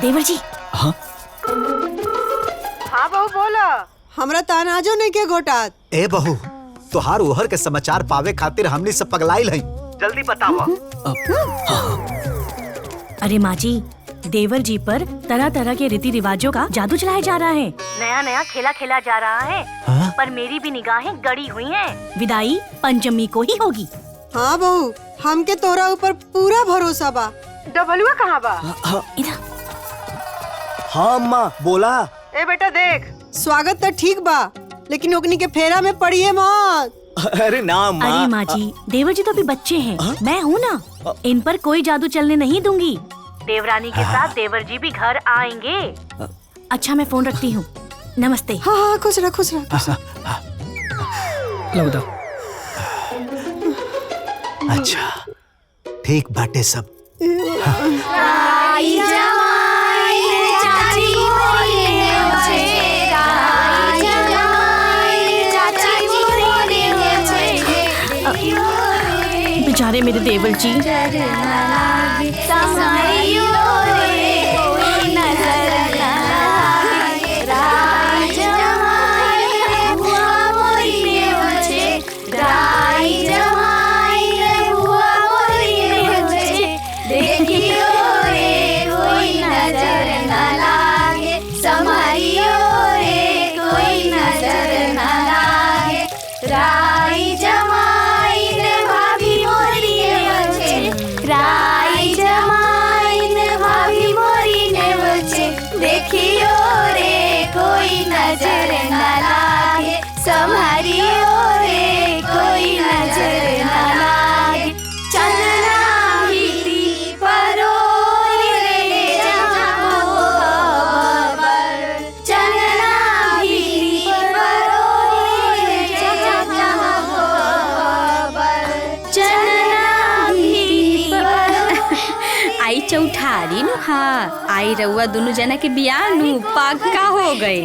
देवर जी। हाँ बहू बोला। हमरा तानाजो नहीं के घोटात। ए बहू तोहार ओहर के समाचार पावे खातिर हमनी सब पगलाइल हई। जल्दी बतावा। अरे माँ जी देवर जी पर तरह तरह के रीति रिवाजों का जादू चलाया जा रहा है। नया नया खेला खेला जा रहा है। पर मेरी भी निगाहें गड़ी हुई हैं। विदाई पंचमी को ही होगी। हाँ बहू हमके तोरा ऊपर पूरा भरोसा बा। डबलुआ कहाँ बा? हाँ अम्मा बोला। ए बेटा देख स्वागत तो ठीक बा लेकिन ओकनी के फेरा में पड़िए मत। अरे ना अम्मा। अरे माँ जी देवर जी तो अभी बच्चे हैं। मैं हूँ ना इन पर कोई जादू चलने नहीं दूंगी। देवरानी के साथ देवर जी भी घर आएंगे। अच्छा मैं फोन रखती हूँ। नमस्ते। हाँ हाँ खुश रह खुश रह। लो दो। अच्छा ठीक बाटे सब। बेचारे मेरे देवर जी। चौठारी नु। हाँ आई रउआ दोनों जना के बियाह नु पक्का हो गए।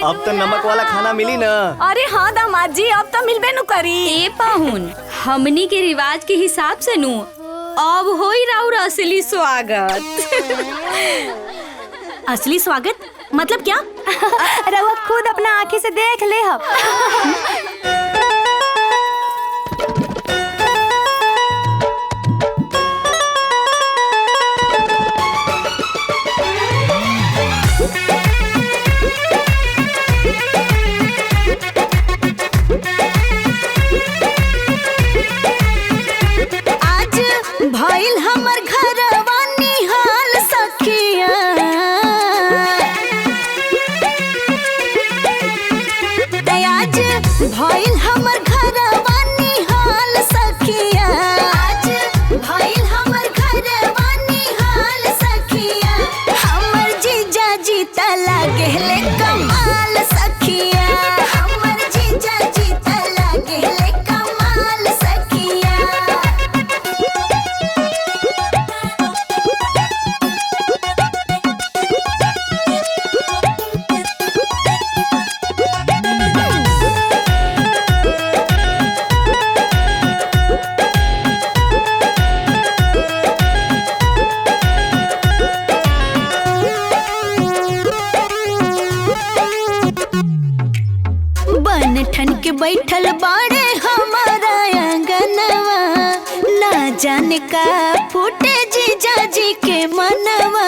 अब तो नमक वाला खाना मिली ना। अरे हाँ दामाद जी अब तो मिलबे नु करी। ए पाहुन हमनी के रिवाज के हिसाब से नु अब होई राउर असली स्वागत। असली स्वागत मतलब क्या? रउआ खुद अपना आँखी से देख ले। भइल हमर घरवा निहाल सखिया। आज लागेले कमाल सखिया हमर जीजा जी त लागेले कमाल सखिया बन ठन के बैठल बाड़े हमारा आंगनवा ना जाने का फूटे जीजा जी के मनवा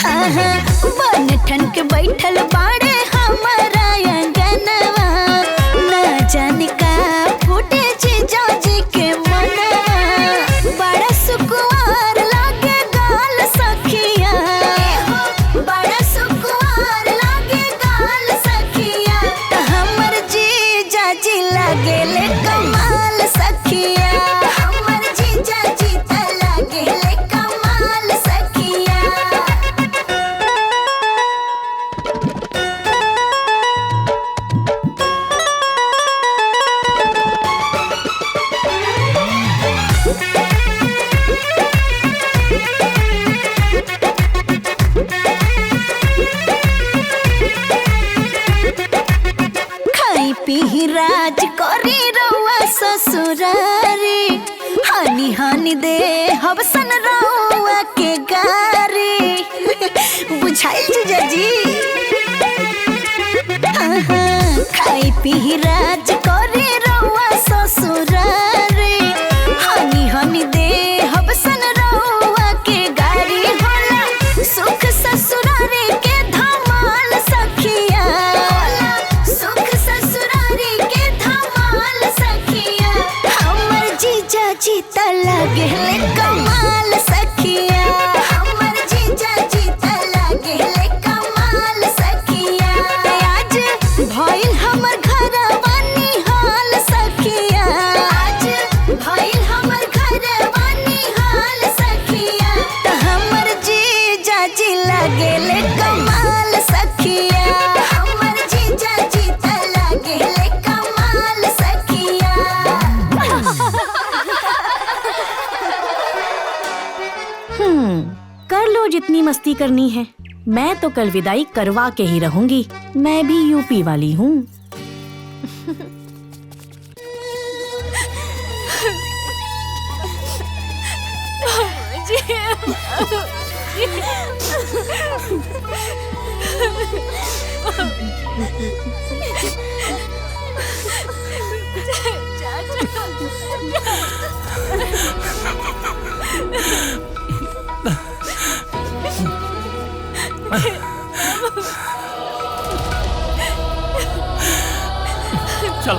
हाँ हाँ बन ठन के बैठल बाड़े हमारा आंगनवा ना जाने का फूटे जीजा जी के मनवा बड़ा सुकुमार लागे गाल सखिया बड़ा सुकुमार लागे गाल सखिया हमर जीजा जी लागेले कमाल सखिया हमर जीजा जी त लागेले कमाल सखिया खाई पी राज करी रउआ ससुरारी हानि हानि दे हबसन रउआ के गारी बुझाइल जीजा जी हाँ हाँ खाई पी राज करी रउआ ससुरारी हानि हानि दे हबसन रउआ के गारी होला सुख ससुरारी के धमाल सखिया होला सुख ससुरारी के धमाल सखिया हमर जीजा जी त लागेले कमाल सखिया हमर जीजा जी त लागेले कमाल सखिया आज भइल हमर घरवा निहाल सखिया आज भइल हमर घरवा निहाल सखिया त हमर जीजा जी लागेले कमाल सखिया हमर जीजा जी त लागेले कमाल सखिया कर लो जितनी मस्ती करनी है। मैं तो कल विदाई करवा के ही रहूंगी। मैं भी यूपी वाली हूँ। चलो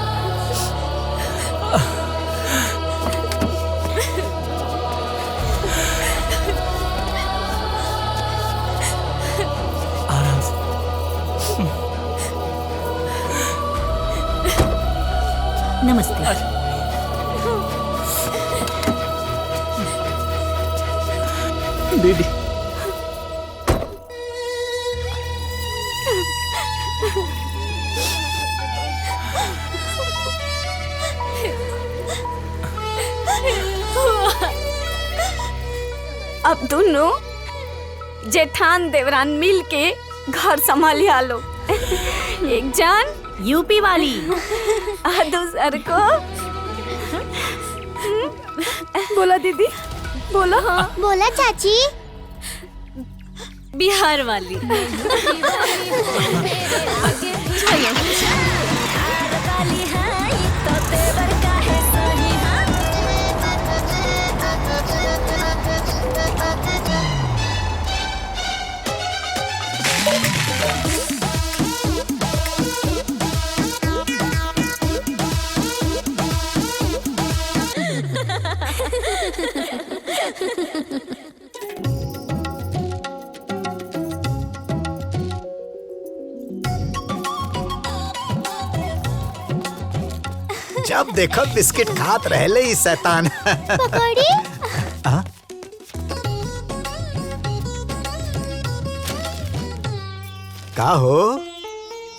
आराम से। नमस्ते। दीदी अब दोनों जेठान देवरान मिल के घर संभालिया लो। एक जान यूपी वाली और दूसर को बोला दीदी बोला। हाँ बोला चाची बिहार वाली जब देखो बिस्किट खात रहले ई शैतान। पकौड़ी का हो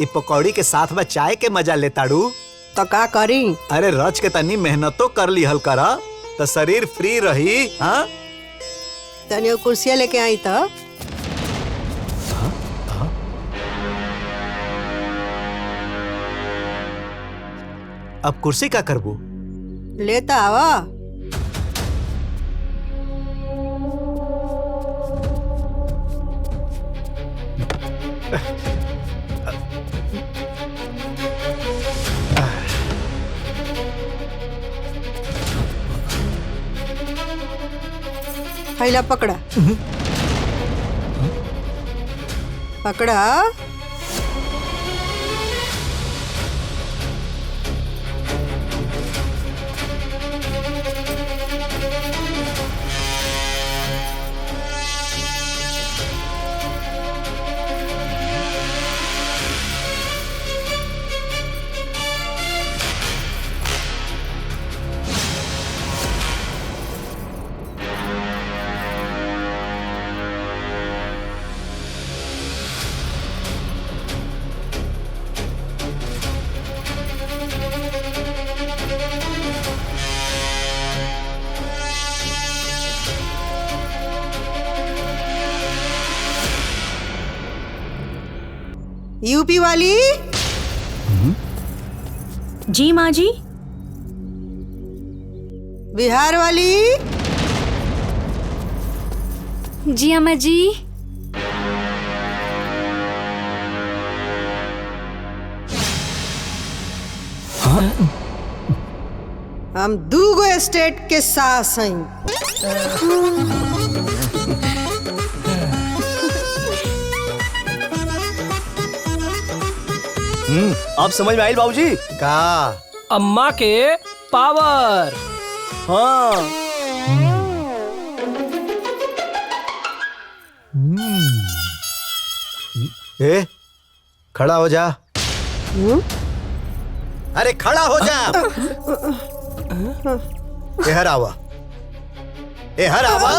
इ पकौड़ी के साथ में चाय के मजा लेताड़ू तो का करी? अरे रच के तनी मेहनतो कर लिहल करा तो शरीर फ्री रही। हाँ तनियो कुर्सिया लेके आई तो अब कुर्सी का करबू? लेता आवा। पहला पकड़ा पकड़ा। यूपी वाली? जी माँ जी। बिहार वाली? जी अम्मा जी। हम दूगो स्टेट के सास हैं। अब समझ में आई बाबूजी? का अम्मा के पावर। हाँ ए खड़ा हो जा। अरे खड़ा हो जा। एहर आवा, एहर आवा।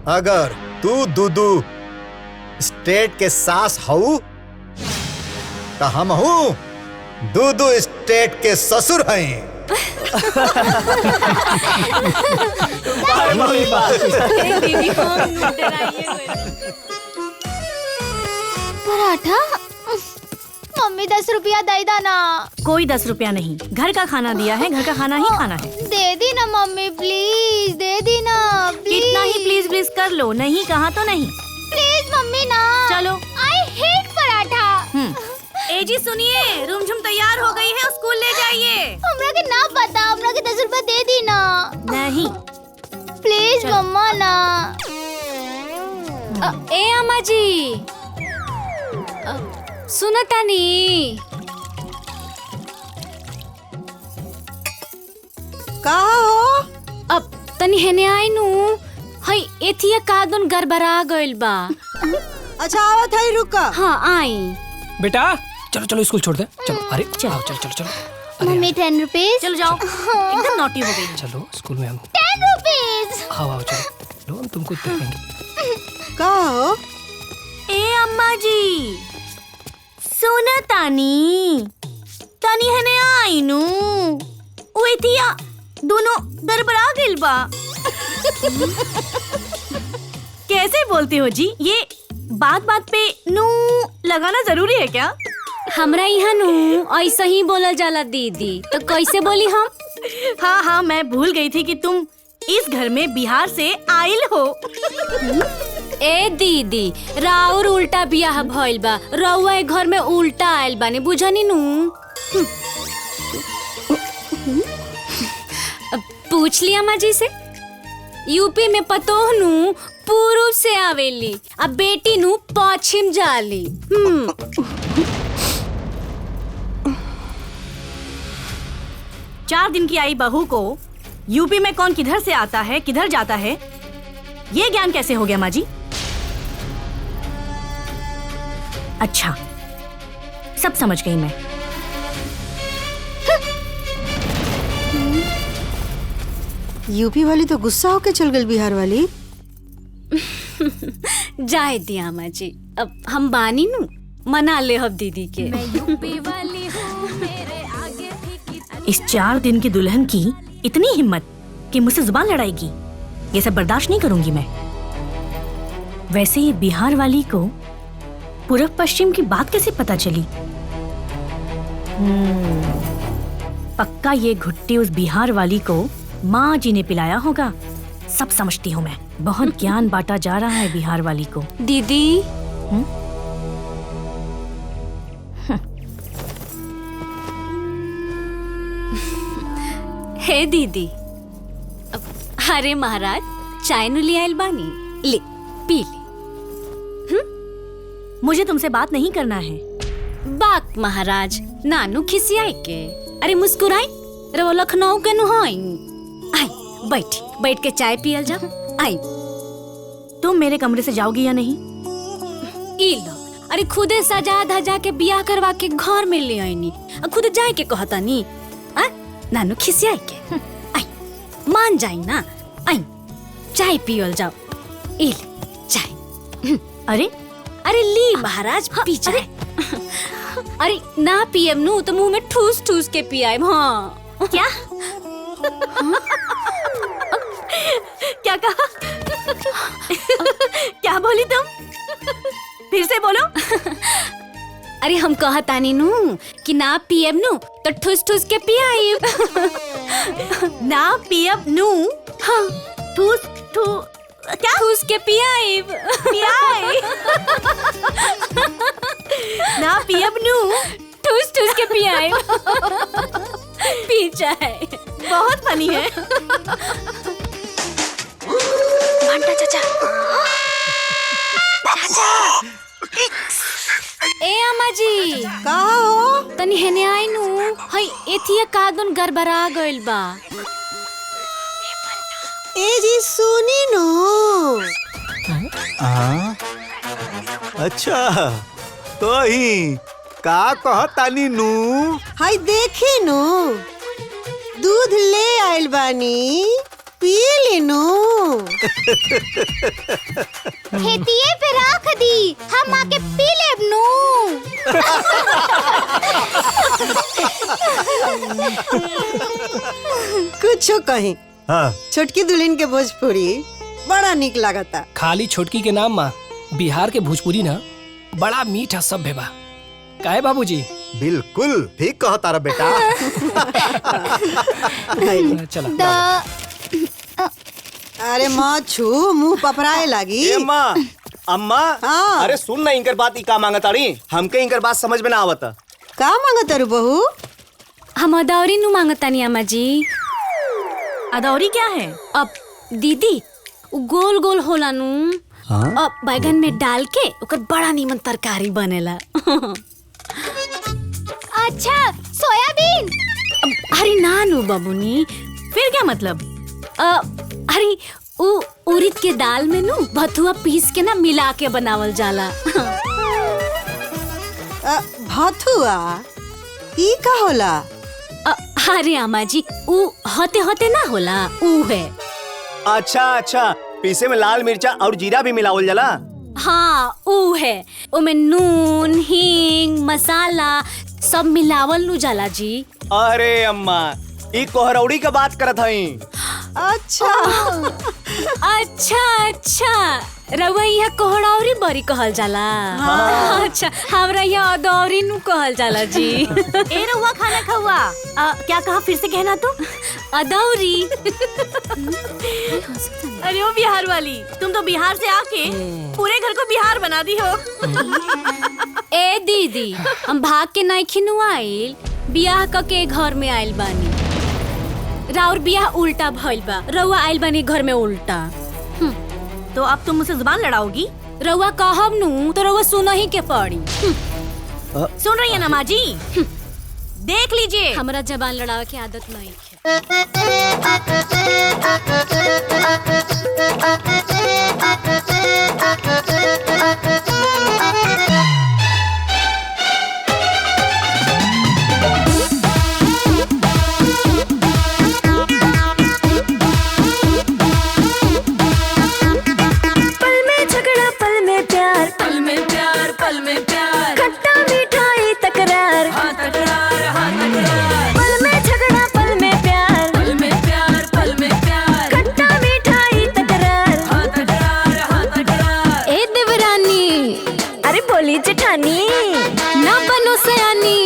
अगर तू दूदू स्टेट के सास हूँ तो हम हूँ दूदू स्टेट के ससुर हैं। पराठा? मम्मी 10 रुपया दे देना। कोई 10 रुपया नहीं, घर का खाना दिया है, घर का खाना ही खाना है। दे दी ना मम्मी, प्लीज दे दी ना, प्लीज। कितना ही प्लीज प्लीज कर लो, नहीं कहा तो नहीं। प्लीज मम्मी ना। चलो। I hate paratha. ए जी सुनिए, रूमझुम तैयार हो गई है, स्कूल ले जाइए। हमरा के ना पता, हमरा के 10 रुपया दे दी ना। नहीं प्लीज मम्मा ना। ए अम्मा जी सुनतानी। का हो? अब तनी हेने आई नु। हई एथिया कादुन गड़बड़ा गइल बा। अच्छा आवत है, रुका। हाँ आई। बेटा चलो चलो स्कूल छोड़ दे। चलो अरे चलो चलो चलो चलो। Mummy 10 rupees. चलो जाओ, एकदम नॉटी हो गई। चलो स्कूल में हम 10 रुपीज। आओ आओ चलो, लो हम तुमको देखेंगे। का हो? ए अम्मा जी सुना तानी, तानी हने आई नु। ओएथिया दोनों गड़बड़ा गइल बा। कैसे बोलते हो जी? ये बात बात पे नू लगाना जरूरी है क्या? हमरा यहाँ नु ऐसा ही बोला जाला दीदी, तो कैसे बोली हम? हाँ हाँ मैं भूल गई थी कि तुम इस घर में बिहार से आइल हो। ए दीदी राउर उल्टा बियाह भइल बा, रउआ ए घर में उल्टा आइल बानी, बुझनी नु। पूछ लिया अम्मा जी से। यूपी में पतोह नु पूर्व से आवेली, अब बेटी नु पश्चिम जाली। 4 दिन की आई बहू को यूपी में कौन किधर से आता है किधर जाता है ये ज्ञान कैसे हो गया माँ जी? अच्छा, सब समझ गई मैं। यूपी वाली तो गुस्सा होके चल गई बिहार वाली। जाए दिया अम्मा जी, अब हम बानी नु मना ले अब दीदी के। इस 4 दिन की दुल्हन की इतनी हिम्मत कि मुझसे जुबान लड़ाएगी, ये सब बर्दाश्त नहीं करूंगी मैं। वैसे ये बिहार वाली को पूर्व पश्चिम की बात कैसे पता चली? पक्का ये घुट्टी उस बिहार वाली को माँ जी ने पिलाया होगा। सब समझती हूँ मैं। बहुत ज्ञान बांटा जा रहा है बिहार वाली को। दीदी हे दीदी, अरे महाराज चाय नु ले आइल बानी, ले पी ले। मुझे तुमसे बात नहीं करना है। बात महाराज नानू खिसियाई के, अरे मुस्कुराई रे वो लखनऊ के नु हई। आई बैठ के चाय पियल जा। आई तुम मेरे कमरे से जाओगी या नहीं? ई लो, अरे खुदे सजा धजा के बियाह करवा के घर में ले आईनी, खुद जाए के कहता नी। नानू खिसियाई के आई मान जाई ना। आई चाय पियल जाओ। ई ले चाय। अरे ली महाराज पी चाय। अरे ना पियम नु तो मुंह में ठूस ठूस के पियाएम। हाँ क्या? क्या कहा? क्या बोली तुम? फिर से बोलो। अरे हम कहतानी नु कि ना पियब नु तो ठूस ठूस के पियाइब। ना पियब नु? हाँ ठूस क्या? ठूस के पियाइब। ना पियब नु ठूस ठूस के पियाइब। पी चाय। बहुत फनी है। घंटा चाचा। ए अम्मा जी का हो? तनी हेने आई नु। हई एथिया कादुन गड़बड़ा गइल बा। ए जी सुनी नु। अच्छा तो ही का कहतानी नु? हाय देखी नु, दूध ले आइल बानी, पी लीनू। खेतिए पे रख दी, हम आके पी लेब नु। कुछ कहीं। हाँ। छोटकी दुल्हन के भोजपुरी बड़ा निक लागता। खाली छोटकी के नाम माँ बिहार के भोजपुरी ना बड़ा मीठा सभ्य बा। काहे बाबूजी? बिल्कुल ठीक कहा तारा बेटा। चला। अरे माँ छू मुंह पपराए लागी। ए माँ, अम्मा। हाँ। अरे सुन ना इनकर बात, ई का मांगताड़ी? हमके इनकर बात समझ में ना आवता। का मांगतारू बहू? हम अदौरी नु मांगतानी अम्मा जी। अदौरी क्या है? अब दीदी गोल गोल होला नु। अब बैगन में डाल के ओकर बड़ा नीमन तरकारी बनेला। अच्छा सोयाबीन? अरे नानू बबुनी, फिर क्या मतलब? अरे उड़द के दाल में नु भथुआ पीस के ना मिला के बनावल जाला। भथुआ ई का होला? अरे अम्मा जी ऊ होते होते ना होला, ऊ है। अच्छा, पीसे में लाल मिर्चा और जीरा भी मिलावल जाला। हाँ ऊ है, उमें नून हींग मसाला सब मिलावल नु जाला जी। अरे अम्मा ई कोहरौड़ी का बात करत हई। अच्छा रउआ यहाँ कोहड़ौरी बड़ी कहल जाला। हाँ। अच्छा हमरा यहाँ अदौरी नु कहल जाला जी। ए रउआ खाना खउआ। क्या कहा? फिर से कहना तो। अदौरी। अरे ओ बिहार वाली, तुम तो बिहार से आके पूरे घर को बिहार बना दी हो। ए दीदी, हम भाग के नहीं खिनु आइल, बियाह क के घर में आइल बानी। राउर बिया उल्टा भइल बा, रउआ आइल बानी घर में उल्टा। तो अब तुम मुझसे जुबान लड़ाओगी? रउआ कहब नु तो रउआ सुना ही के पड़ी। सुन रही है ना माँ जी? देख लीजिए, हमरा जबान लड़ावे की आदत नहीं है। पल में झगड़ा पल में प्यार, पल में प्यार पल में प्यार, खट्टा मीठाई तकरार, हाँ तकरार हाँ तकरार, पल में झगड़ा पल में प्यार, पल में प्यार पल में प्यार, खट्टा मीठाई तकरार, हाँ तकरार हाँ तकरार। ए देवरानी, अरे बोली जेठानी, ना बनो सयानी,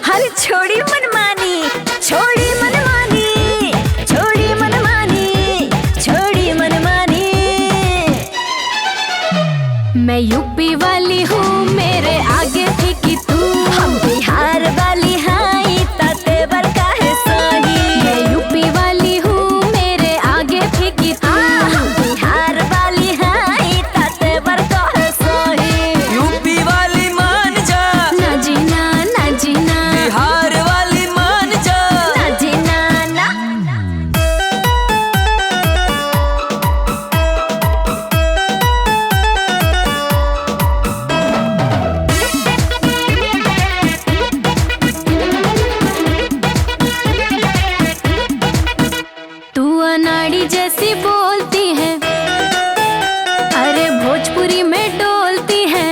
हर छोड़ी मनमानी, छोड़ी मनमानी, छोड़ी मनमानी, छोड़ी मनमानी। मैं यूपी वाली हूँ, मेरे आगे फीकी तू। हम बिहार वाली हाई ताते बर काहे सही। मैं यूपी वाली हूँ, मेरे आगे फीकी तू। हम बिहार वाली हाई ताते बर काहे सही। यूपी वाली मान जा, ना जीना ना जीना, बिहार वाली मान जा, ना जीना ना। तू अनाड़ी जैसी बोलती है, अरे भोजपुरी में डोलती है।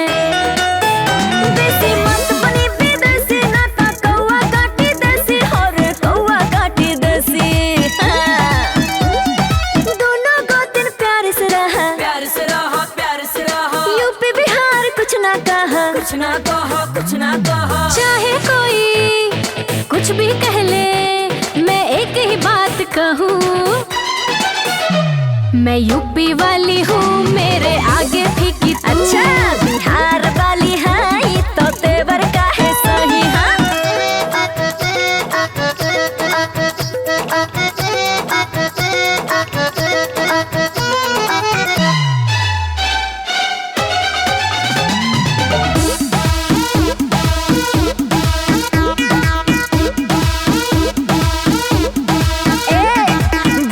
देसी मत बनी विदेशी, ना ता कौवा काटी देसी, और कौवा काटी देसी। हाँ। दोनों को दिन प्यार से रहा, प्यार से रहा प्यार से रहा, यूपी बिहार कुछ ना कहा, कुछ ना कहा कुछ ना कहा। चाहे कोई कुछ भी कह ले, मैं एक ही बात कहूँ। मैं यूपी वाली हूँ, मेरे आगे फीकी तू। अच्छा बिहार वाली हाई तो तेवर काहे सही। हाँ।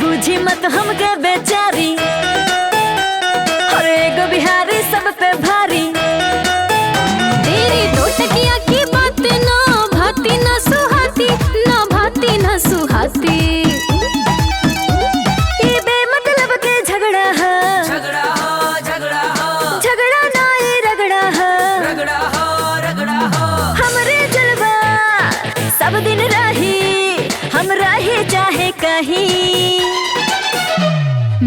बुझी मत हमके बेचारी, और एगो बिहारी सब पे भारी। तेरी दो टकिया की बात ना भाती ना सुहाती, ना भाती ना सुहाती। ये बेमतलब के झगड़ा है, झगड़ा हो झगड़ा हो, झगड़ा ना ये रगड़ा है, रगड़ा हो रगड़ा हो। हमरे जलवा सब दिन रही, हम रहे चाहे कहीं।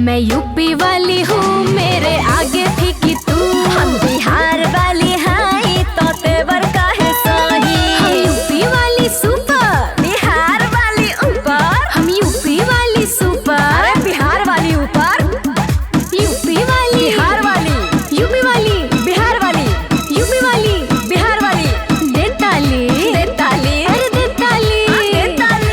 मैं यूपी वाली हूँ, मेरे आगे फीकी तू। हम बिहार वाली हाई तो तेवर काहे सही। हम यूपी वाली सुपर, बिहार वाली ऊपर, हम यूपी वाली सुपर। अरे बिहार वाली ऊपर, यूपी वाली, बिहार वाली, यूपी वाली, बिहार वाली, यूपी वाली। बिहार वाली। देताली देताली, अरे देताली, देताली।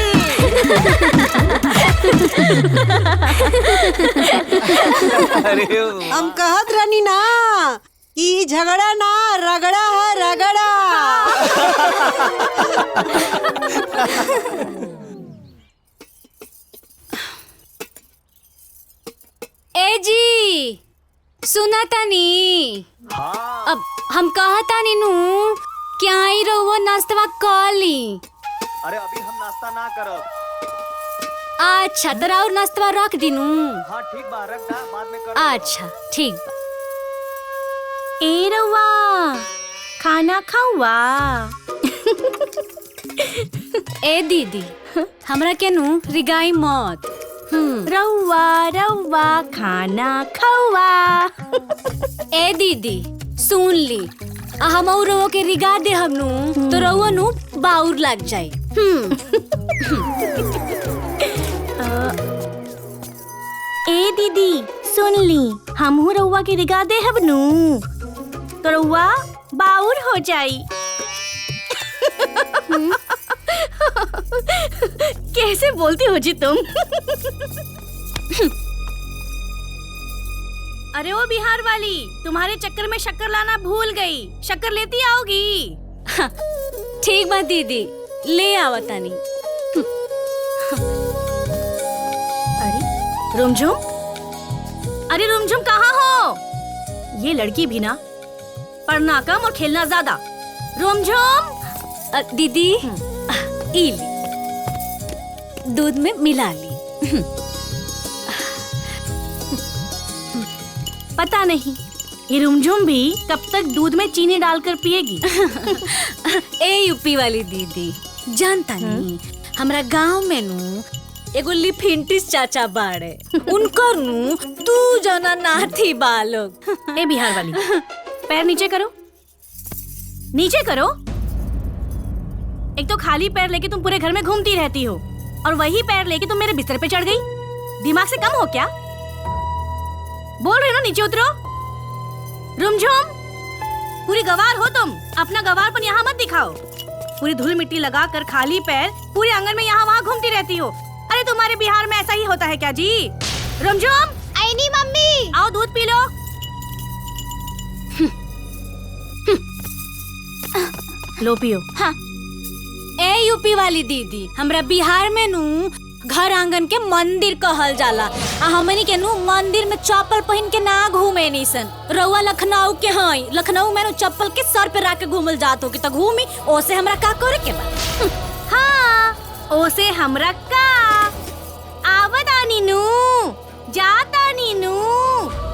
हम कहत रहनी ना कि झगड़ा ना रगड़ा है रगड़ा। ए जी सुना तानी। अब हम कहा तानी नू क्या ही रहो नाश्ता कॉली। अरे अभी हम नाश्ता ना करब। अच्छा तरा और नाश्ता रख दिनू। हाँ ठीक बा, रख दा, बाद में कर। अच्छा ठीक बा। ए रउआ खाना खाऊआ। ए दीदी हमरा के नू रिगाई मत। रउआ रउआ खाना खाऊआ। ए दीदी सुन ली, हम रउआ के रिगा दे हम नू तो रउआ नू बाउर लग जाए। ए दीदी सुन ली, हमहू रउआ के रिगा दे हबनू तो रउआ बाउर हो जाई। कैसे बोलती हो जी तुम? अरे वो बिहार वाली, तुम्हारे चक्कर में शक्कर लाना भूल गई। शक्कर लेती आओगी? ठीक बात दीदी, ले आवतानी। अरे रुमझुम, अरे रुमझुम कहाँ हो? ये लड़की भी ना, पढ़ना कम और खेलना ज्यादा। रुमझुम। दीदी ई ली, दूध में मिला ली। पता नहीं ये रुमझुम भी कब तक दूध में चीनी डालकर पिएगी। ए यूपी वाली दीदी, जानता नहीं हमरा गांव में नू एगो लिफिंटिस चाचा बाड़े, उनकर नू तू जना नाथी बालोग। ए बिहार वाली, पैर नीचे करो, नीचे करो। एक तो खाली पैर लेके तुम पूरे घर में घूमती रहती हो, और वही पैर लेके तुम मेरे बिस्तर पे चढ़ गई। दिमाग से कम हो क्या? बोल रही हो ना नीचे उतरो। रुमझुम, पूरी गवार हो तुम, अपना गवारपन यहाँ मत दिखाओ। पूरी धूल मिट्टी लगा कर खाली पैर पूरे आंगन में यहाँ वहाँ घूमती रहती हो। अरे तुम्हारे बिहार में ऐसा ही होता है क्या जी? रुमझुम, आई नहीं मम्मी, आओ दूध पी लो। लो पियो। हाँ। ए यूपी वाली दीदी, हमरा बिहार में नू घर आंगन के मंदिर कहल जाला। हमनी के नू मंदिर में चप्पल पहन के ना घूमे नीसन। रउआ लखनऊ के हई, लखनऊ में नू चप्पल के सर पे रख के घूमल जात हो कि त घूमी, ओसे हमरा का करे के बा? हाँ, ओसे हमरा का आवता नीनू, जाता नीनू।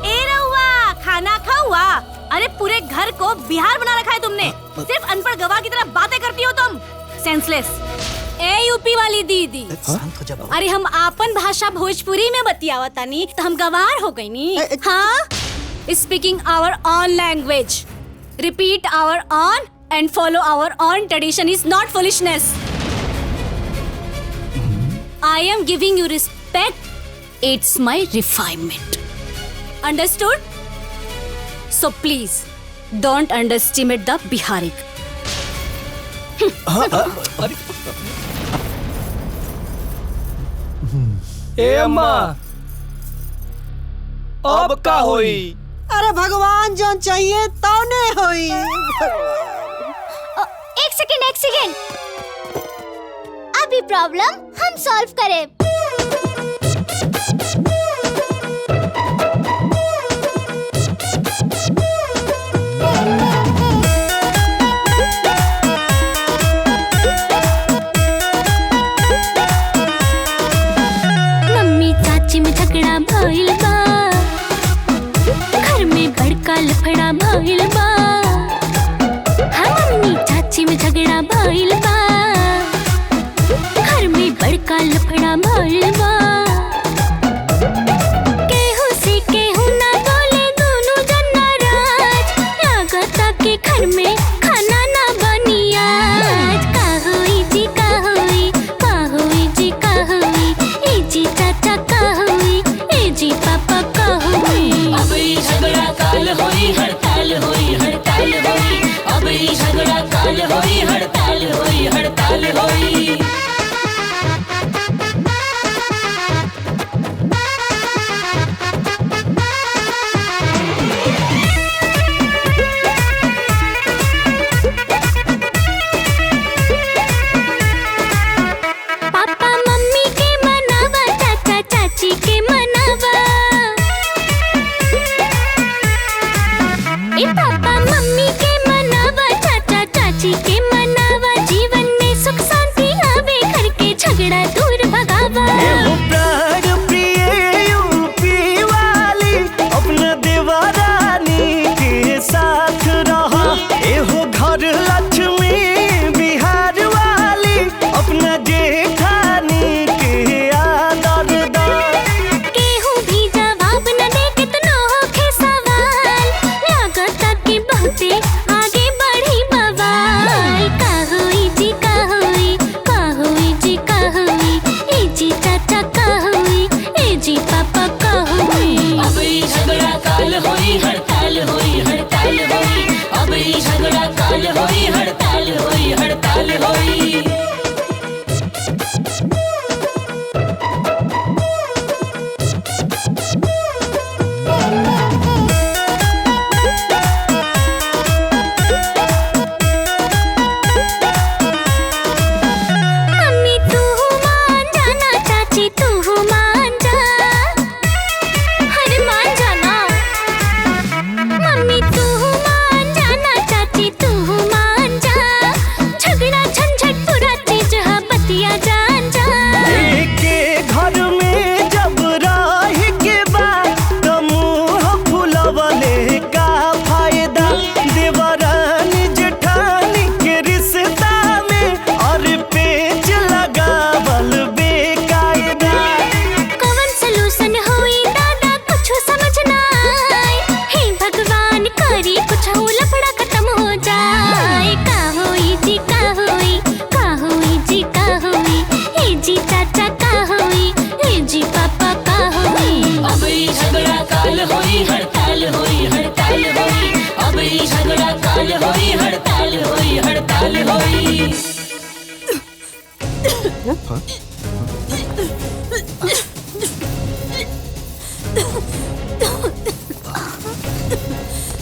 ए रउआ, खाना खाऊआ? अरे पूरे घर को बिहार बना रखा है तुमने। सिर्फ अनपढ़ गवार की तरह बातें करती हो तुम, सेंसलेस। ए यूपी वाली दीदी, अरे हम आपन भाषा भोजपुरी में बतियावतानी तो हम गवार हो गई नी। हाँ, speaking our own language, repeat our own and follow our own tradition is not foolishness. I am giving you respect, it's my refinement. Understood? So please don't underestimate the Bihari. ए अम्मा, अब का होई? अरे भगवान जो चाहिए तो नहीं होई। एक सेकेंड, अभी प्रॉब्लम हम सॉल्व करें। मम्मी चाची में झगड़ा भइल बा, घर में बड़का लफड़ा भइल बा। हाँ मम्मी चाची में झगड़ा भइल बा, घर में बड़का लफड़ा भइल बा। केहू से केहू ना बोले, दोनों जन नाराज, लागता के घर में खाना ना बनी आज। का होई जी, का होई, का होई जी, का होई, ए जी चाचा का होई, ए जी पापा का होई। अब ई झगड़ा काल होई, हड़ताल होई, हड़ताल होई। अब ई झगड़ा काल होई, हड़ताल होई, हड़ताल होई। पापा मम्मी के मनावा, चाचा चाची के मनावा। ए पापा मम्मी के मनावा, चाचा चाची के मनावा। जीवन में सुख शांति आवे, घर के झगड़ा दूर भगावा। प्राण प्रिय यूपी वाली, अपना देवरानी के साथ रहा। एहो घर लक्ष्मी बिहार वाली, अपना जेठानी के आदर दा। केहू भी जवाब न दे, कितनो होखे सवाल, लागता कि बहुते आगे बढ़ी बवाल। का होई जी, का होई, का होई जी, का होई, ए जी चाचा का होई, ए जी पापा का होई। अब ई झगड़ा काल होई, हड़ताल होई, हड़ताल होई। अब ई झगड़ा काल होई, हड़ताल होई, हड़ताल होई। होई अब ई झगड़ा काल होई हड़ताल होई हड़ताल होई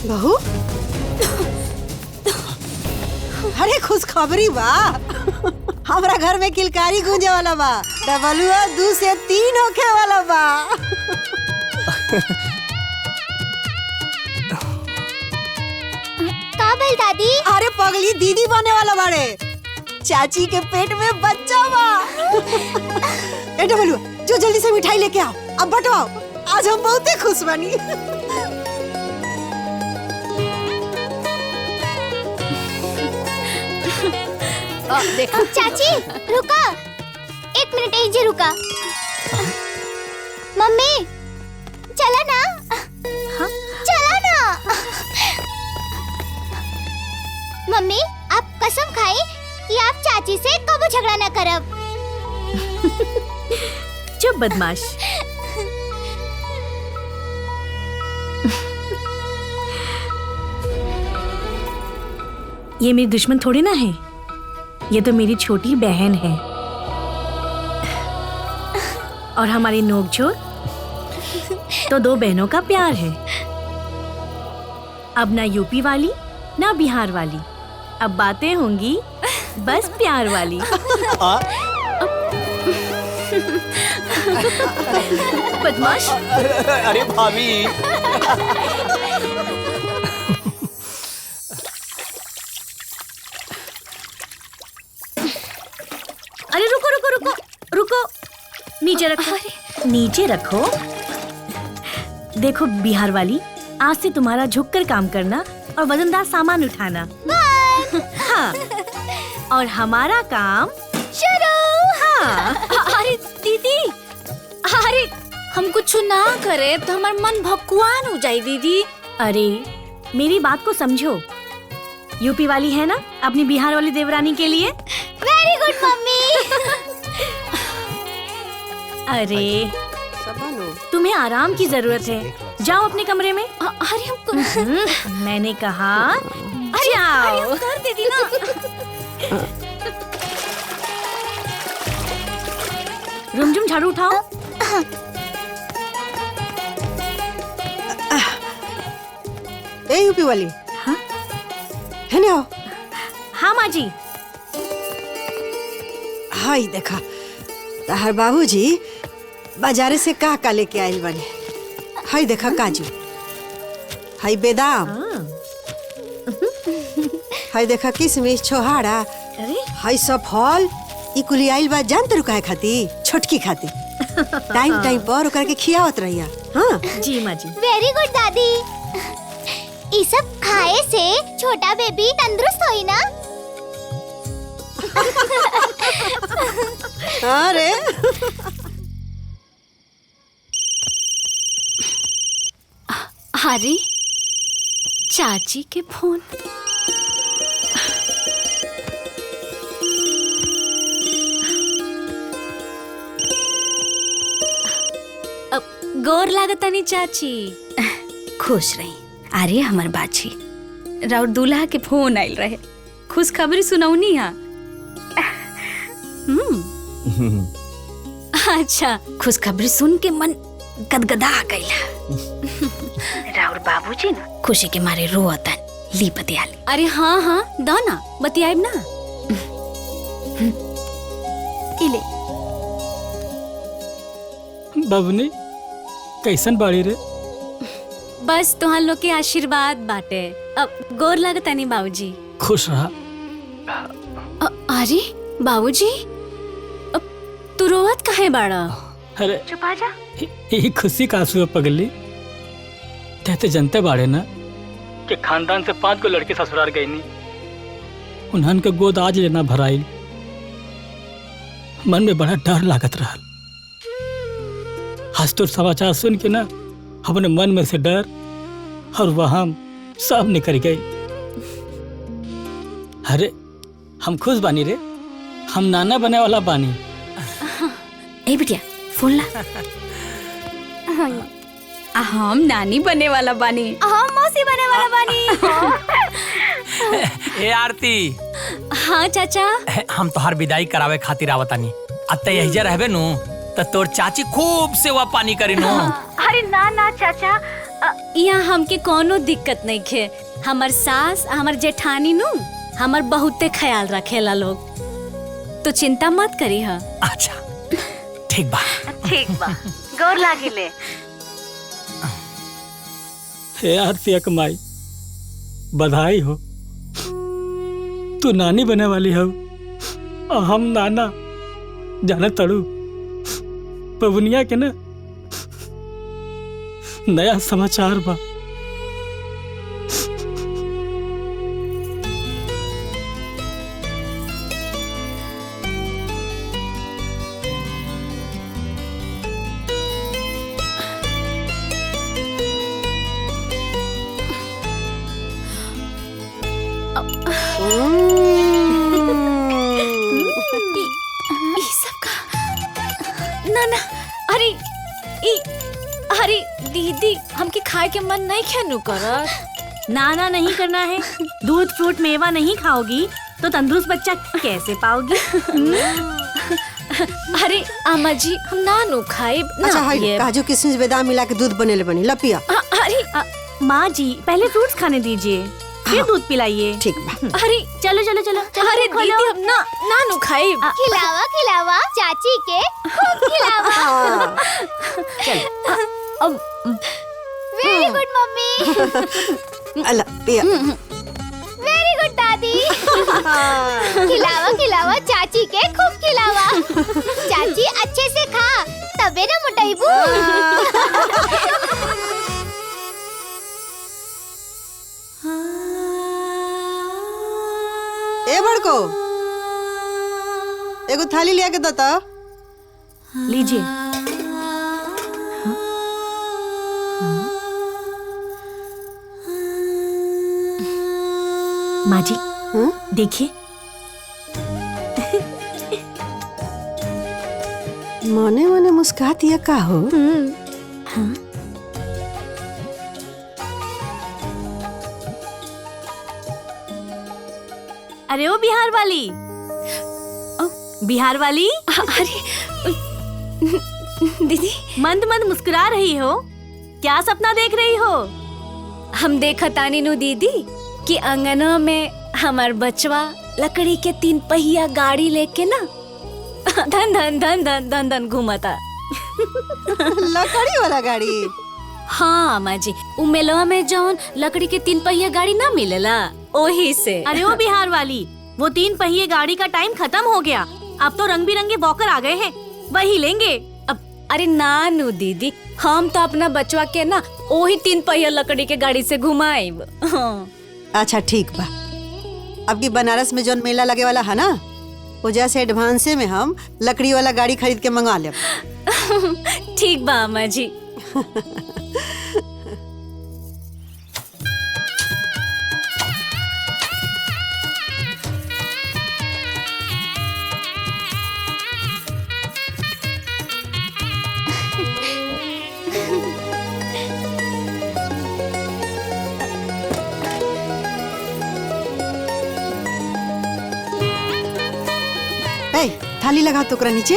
बहू अरे खुशखबरी बा हमारा घर में किलकारी गूंजे वाला बा डबलुआ 2 से 3 होखे वाला बा का बोल दादी? अरे पगली दीदी बने वाला बाड़े चाची के पेट में बच्चा बा ए डबलुआ जो जल्दी से मिठाई लेके आओ अब बंटवाओ आज हम बहुत ही खुश बनी देखो चाची रुका 1 मिनट यहीं जे रुका मम्मी चला ना चला ना मम्मी आप कसम खाई कि आप चाची से कबो झगड़ा ना करब चुप बदमाश ये मेरी दुश्मन थोड़ी ना है ये तो मेरी छोटी बहन है और हमारी नोकझोंक तो 2 बहनों का प्यार है अब ना यूपी वाली ना बिहार वाली अब बातें होंगी बस प्यार वाली बदमाश अरे भाभी अरे रुको रुको रुको रुको नीचे रखो नीचे रखो देखो बिहार वाली आज से तुम्हारा झुककर काम करना और वजनदार सामान उठाना हाँ और हमारा काम शुरू हाँ अरे दीदी अरे हम कुछ ना करे तो हमार मन भकुआन हो जाए दीदी। अरे मेरी बात को समझो यूपी वाली है ना अपनी बिहार वाली देवरानी के लिए वेरी गुड मम्मी अरे तुम्हें आराम की जरूरत है जाओ अपने कमरे में अरे हमको मैंने कहा जाओ कर दीदी ना रुमझुम झाड़ू उठाओ ए यूपी वाली हाँ है ना हाँ माँ जी हाय देखा तहर बाबूजी बाजारे से का लेके आइल बने हाय देखा काजू हाय बेदाम हाय देखा किशमिश छोहाड़ा हाय सब फल ई कुली आइल बा जान तो रुकाए खाती छोटकी खाती टाइम टाइम पर ओकरा के खियावत रहिया हाँ जी माँ जी वेरी गुड दादी ये सब खाए से छोटा बेबी तंदुरुस्त होई ना अरे अरे चाची के फोन गोर लागतानी चाची खुश रही अरे हमर बाछी राउर दूल्हा के फोन आइल रहे खुश खबरी सुनौनी हा अच्छा खुश खबरी सुन के मन गदगदा गइला राउर बाबूजी ना खुशी के मारे रोअतन ली बतियाली अरे हाँ हाँ दो ना बतियाब ना इले बबनी कैसन बाड़ी रे बस तुहार लोग के आशीर्वाद बाटे अब गोर लागतानी बाबूजी खुश रहा अरे बाबूजी तू रोवत काहे बाड़ा अरे चुप आ जा ये खुशी का आंसू है पगली कहते जनते बाड़े ना कि खानदान से 5 को लड़के ससुराल गई नहीं उन्हन के गोद आज लेना भराइल मन में बड़ा डर लागत रहा आज तो समाचार सुन के ना अपने मन में से डर और वहां सब निकल गई अरे हम खुश बानी रे हम नाना बने वाला बानी ए बिटिया फोन ला हम नानी बने वाला बानी। हम मौसी बने वाला बानी। ए आरती, हाँ चाचा। हम तोहार विदाई करावे खातिर आवतानी। अत्ते यही रहबे नु त तोर चाची खूब सेवा पानी करी नु। अरे ना ना चाचा, यहाँ हमके कोनो दिक्कत नहीं खे। हमर सास हमर जेठानी नु हमर बहुते ख्याल रखेला लोग, तो चिंता मत करी। हा अच्छा ठीक बा। ठीक बा, गौर लागिले। हे आरती कमाई, बधाई हो, तू नानी बने वाली हो। हम नाना जाने तड़ू पवनिया के ना नया समाचार बा। ना ना, अरे दीदी हमके खाए के मन नहीं खेनु करत। नाना नहीं करना है। दूध फ्रूट मेवा नहीं खाओगी तो तंदुरुस्त बच्चा कैसे पाओगी? अरे अम्मा जी हम नानू खाए ना। अच्छा हाय, काजू किशमिश बादाम मिला के दूध बनेले बनी लपिया। अरे माँ जी पहले फ्रूट्स खाने दीजिए, फिर दूध पिलाइए। ठीक बा। अरे चलो चलो चलो, चलो अरे दीदी हम नानू खाए। खिलावा खिलावा चाची के, खूब खिलावा। अब वेरी गुड मम्मी। अल्लाह पिया। वेरी गुड दादी। खिलावा खिलावा चाची के, खूब खिलावा। चाची अच्छे से खा, तबे ना मोटाइबू। ए बड़को, एगो थाली लिया के दता। लीजिए। माँ जी देखिए। मने मने मुस्काती है का हो? अरे ओ बिहार वाली, बिहार वाली। अरे दीदी मंद मंद मुस्कुरा रही हो, क्या सपना देख रही हो? हम देखा तानी नु दीदी कि अंगना में हमार बचवा लकड़ी के 3 पहिया गाड़ी लेके ना धन धन धन धन धन धन घूमता। लकड़ी वाला गाड़ी? हाँ माँ जी, उ मेलवा में जौन लकड़ी के 3 पहिया गाड़ी ना मिलेला, ओही से। अरे ओ बिहार वाली, वो 3 पहिए गाड़ी का टाइम खत्म हो गया। अब तो रंग बिरंगे वॉकर आ गए हैं, वही लेंगे। अरे नानू दीदी, हम तो अपना बचवा के ना ओही 3 पहिया लकड़ी के गाड़ी से घुमाएब। अच्छा ठीक बा। अब की बनारस में जौन मेला लगे वाला है ना, वजह से एडवांसे में हम लकड़ी वाला गाड़ी खरीद के मंगा लेब। ठीक बा अम्मा जी। थाली लगा तो ओकरा नीचे।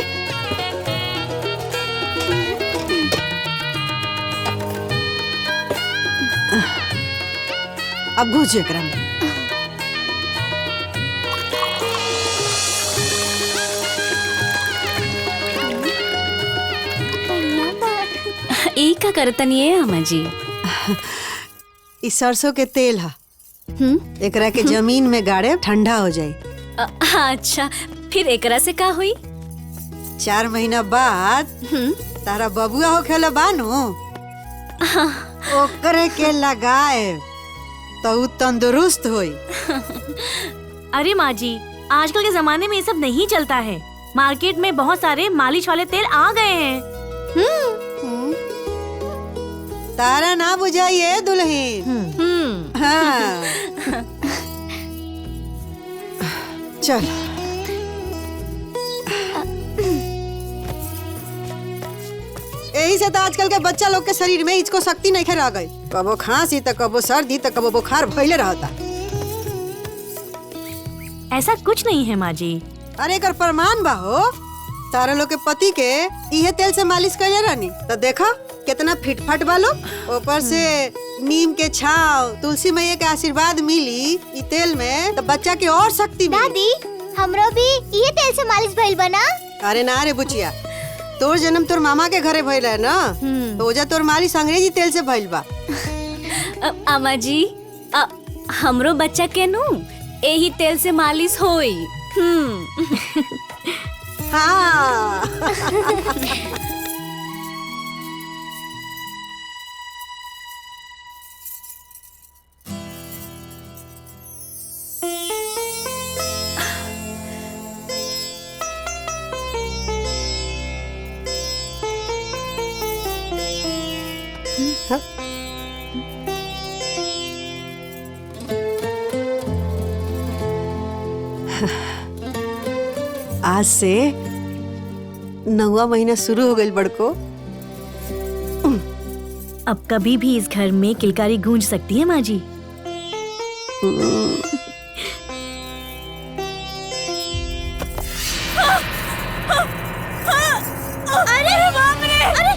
अब घुस जा एकरा में। ई का करतनी है अम्मा जी? ई सरसों के तेल है, एकरा के जमीन में गाड़े ठंडा हो जाए। अच्छा, फिर एकरा से का हुई? 4 महीना बाद तारा बबुआ हो खेला बानू, ओकरे के लगाए तो उ तंदुरुस्त होई। अरे माँ जी, आजकल के जमाने में ये सब नहीं चलता है। मार्केट में बहुत सारे मालिश वाले तेल आ गए हैं। तारा ना बुझाइए दुल्हन। हाँ। चल यही से तो आजकल के बच्चा लोग के शरीर में इसको शक्ति नहीं रह गई। कबो खांसी तो कबो सर्दी तो कबो बुखार भइले रहता। ऐसा कुछ नहीं है माँ जी। अरे एकर प्रमाण बा हो। तारे लोग के पति के इहे तेल से मालिश कैले रहनी तो देखा कितना फिटफाट बालो। ऊपर से नीम के छाव तुलसी मैया के आशीर्वाद मिली ई तेल में तो बच्चा के और शक्ति मिली। दादी हमरो भी ये तेल से मालिश भइल बना। अरे ना रे बुचिया, तोर जन्म तोर मामा के घरे भइल है ना, तो ओजा तोर मालिश अंग्रेजी तेल से भइल बा। अम्मा जी हमरो बच्चा के नु यही तेल से मालिश होई। हाँ। आज से 9वां महीना शुरू हो गई बड़को। अब कभी भी इस घर में किलकारी गूंज सकती है माँ जी। अरे बाप रे! अरे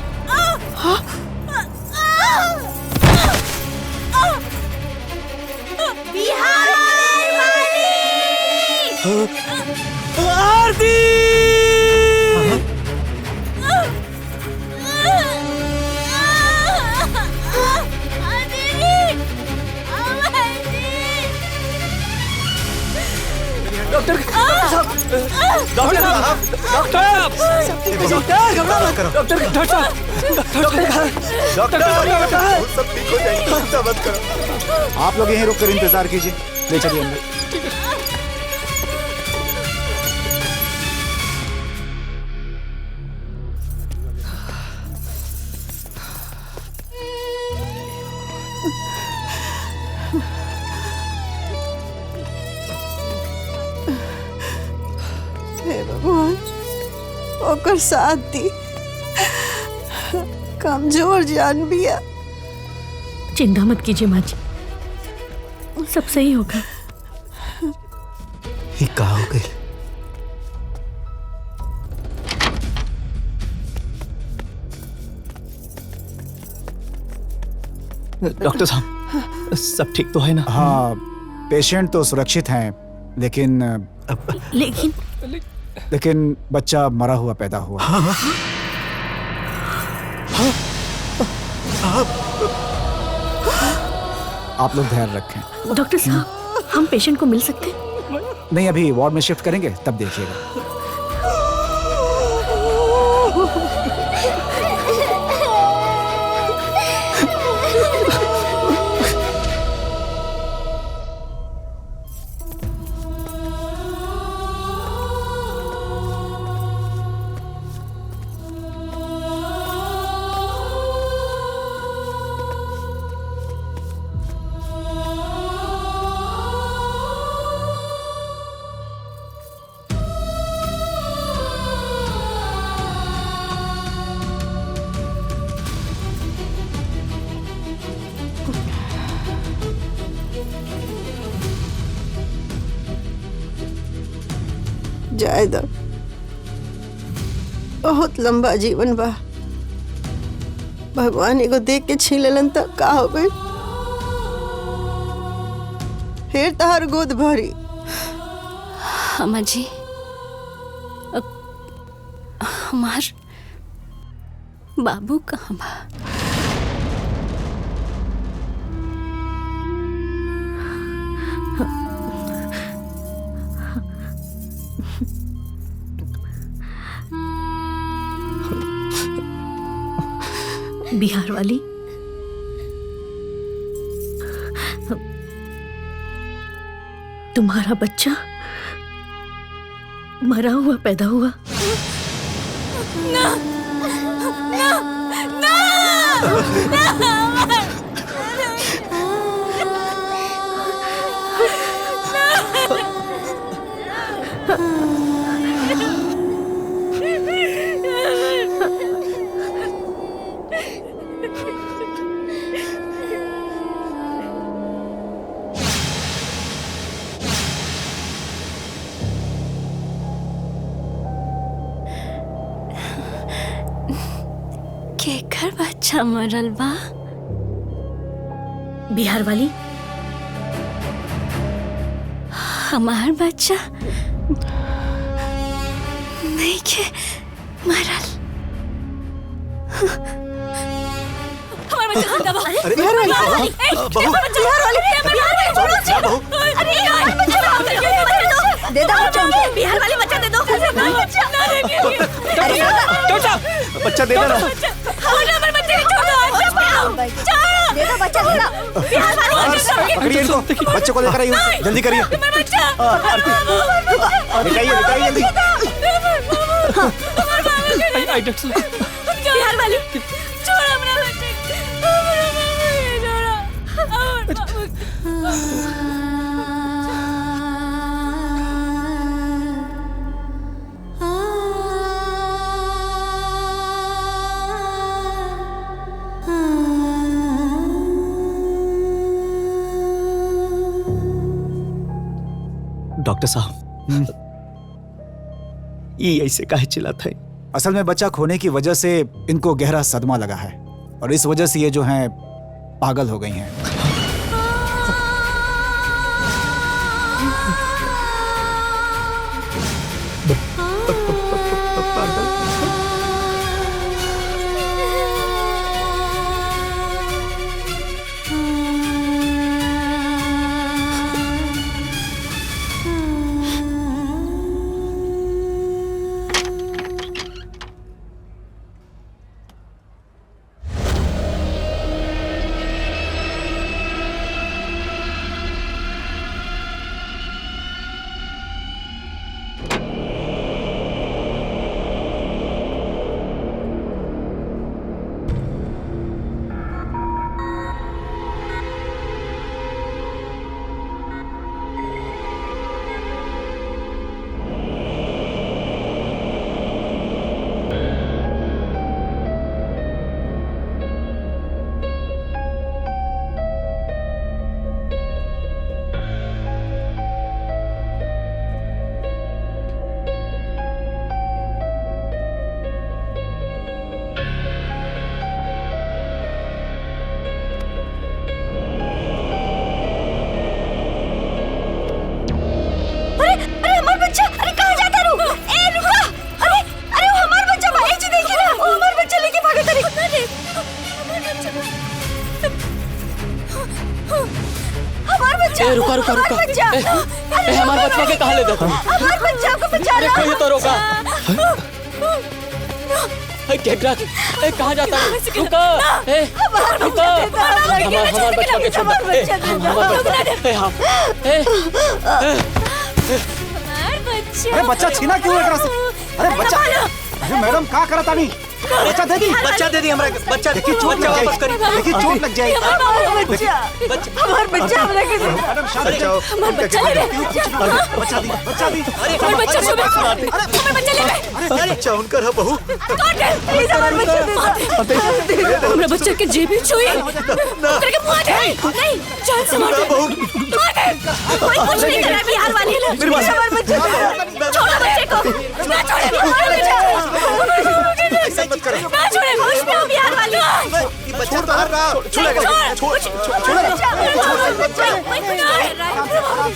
बिहार आरती! डॉक्टर साहब, डॉक्टर साहब, डॉक्टर घबरा मत करो। डॉक्टर साहब, डॉक्टर सब ठीक हो जाएंगे, चिंता मत करो। आप लोग यहीं रुक कर इंतजार कीजिए, ले चलिए अंदर। हे भगवान ओकर साथ दी। कमजोर जान बिया। चिंता मत कीजिए माँ जी, सब सही होगा। ये कहा हो गई? डॉक्टर साहब सब ठीक तो है ना? हाँ, पेशेंट तो सुरक्षित हैं, लेकिन लेकिन बच्चा मरा हुआ पैदा हुआ। आप लोग ध्यान रखें। डॉक्टर साहब हम पेशेंट को मिल सकते हैं? नहीं, अभी वार्ड में शिफ्ट करेंगे तब देखिएगा। जायदा बहुत लंबा जीवन बा। भगवान एगो देख के छीन लेलन त का हो गई। फिर तहर गोद भरी। अम्मा जी हमार बाबू कहाँ बा? बिहार वाली तुम्हारा बच्चा मरा हुआ पैदा हुआ। ना, ना, ना, केकर बच्चा मरल बा? बिहार वाली, हमार बच्चा नहीं के मरल। हमार बच्चा जिंदा बा। अरे बिहार वाली, बहू, बिहार वाली, बहू, अरे यार बच्चा दे दो, बच्चा बिहार वाली बच्चा दे दो। बच्चा दे दो ना। हमारे बच्चे को छोड़ दो, दे दो बच्चा, दे दो। बिहार वाली पकड़िए इनको, बच्चे को लेकर आइए, जल्दी करिए। निकालिए निकालिए जल्दी। आई डॉक्टर साहब। बिहार वाली छोड़ अपना बच्चे, डॉक्टर साहब, ये ऐसे काहे चिल्लाता है? असल में बच्चा खोने की वजह से इनको गहरा सदमा लगा है और इस वजह से ये जो हैं पागल हो गई हैं। रुका रुका रुका। हमारे बच्चों के कहाँ ले जाता हूँ? हमारे बच्चा को बचाना। कोई तो रोका। केकरा, कहाँ जाता है? रुका, रुका। हमारे बच्चों के छोड़ अरे बच्चा छीना क्यों एक से? अरे बच्चा, अरे मैडम क्या करा तानी? बच्चा दे दी हमरा। बच्चा देखिए चोट लग जाएगी। देखिए चोट लग जाएगी। हमारे बच्चा हमरा के मैडम शांत जाओ। हमारे बच्चा ले बच्चा दी। अरे हमारे बच्चा ले अरे बच्चा उनका है बहू। प्लीज हमारे बच्चा दे। हमरा बच्चा के जेबी छुई तेरे के मुंह दे। नहीं जान से मार दे। कोई कुछ नहीं करा बिहार वाली। हमारे बच्चा छोड़ो बच्चे को। ना छोड़े हमारे बच्चा। ऐसा मत करो। ना छोड़े खुश ना बिहार वाली। ये बच्चा बाहर रहा। छोड़ छोड़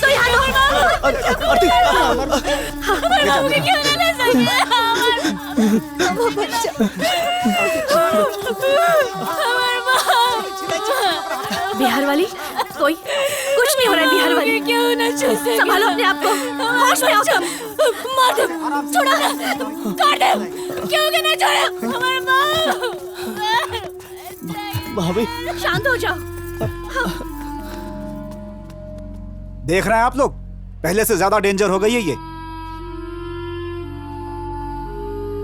तो यहाँ आरती हमारे बाबू के क्यों ना ले सकते? वो बच्चा बिहार वाली, कोई कुछ नहीं हो रहा है। बिहार वाली क्यों ना संभालो अपने आप को। होश में आओ तुम। मार दे, छोड़ो ना, काट दे। क्यों के ना छोड़ो हमारे भाभी शांत हो जाओ। देख रहे हैं आप लोग, पहले से ज्यादा डेंजर हो गई है ये।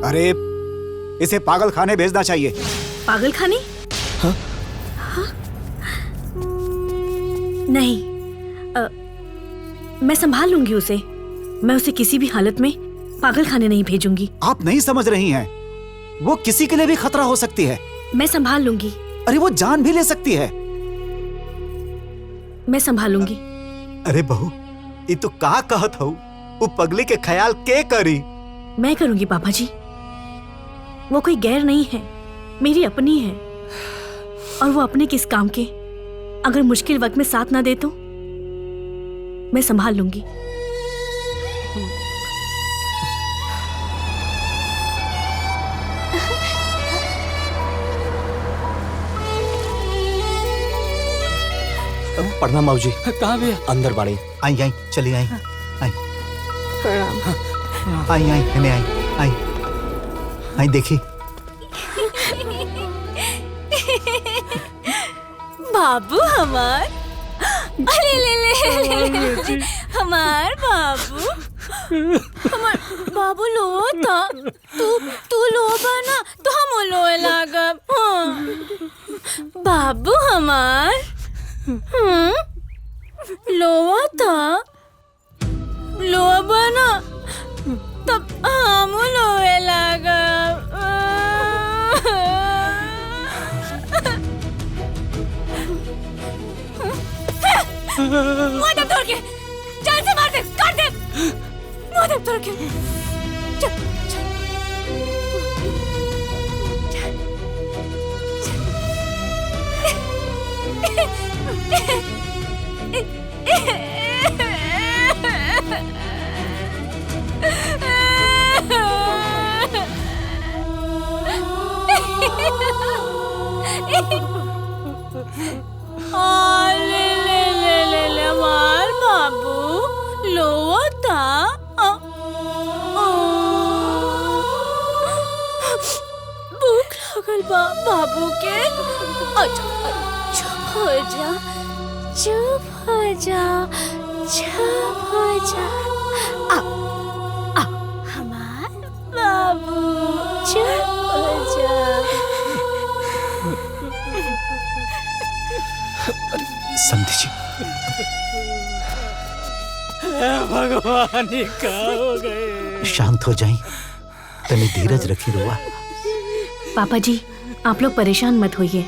अरे इसे पागल खाने भेजना चाहिए। पागल खाने? हाँ? नहीं, मैं संभाल लूंगी उसे। मैं उसे किसी भी हालत में पागल खाने नहीं भेजूंगी। आप नहीं समझ रही हैं, वो किसी के लिए भी खतरा हो सकती है। मैं संभाल लूंगी। अरे वो जान भी ले सकती है। मैं संभालूंगी। अरे बहू, ये तो का कहत हूँ, वो पगली के ख्याल के करी? मैं करूंगी पापा जी। वो कोई गैर नहीं है, मेरी अपनी है और वो अपने किस काम के। अगर मुश्किल वक्त में साथ ना दे तो मैं संभाल लूंगी। प्रणाम बाबूजी। कहाँ भी अंदर बाड़ी। आई आई चली आई आई आई आई इन्हें आई आई आई देखी। बाबू हमार, अरे ले हमार बाबू, हमार बाबू लो था। तू लो बना तो हम लोए लागब। बाबू हमार लोआ था, लोआ बना तब हम लोए लागब। मुँह तोड़ के जान से मार दे, काट दे। मुँह तोड़ के चल चल। ले मार बाबू लोता। भूख लगल बाबू के। चुप हो जा, चुप हो जा, चुप हो जा। हमार बाबू चुप हो जा। समझी जी। भगवान ये क्या हो गए? शांत हो जाई, तनी धीरज रखी रुआ। पापा जी आप लोग परेशान मत होइए।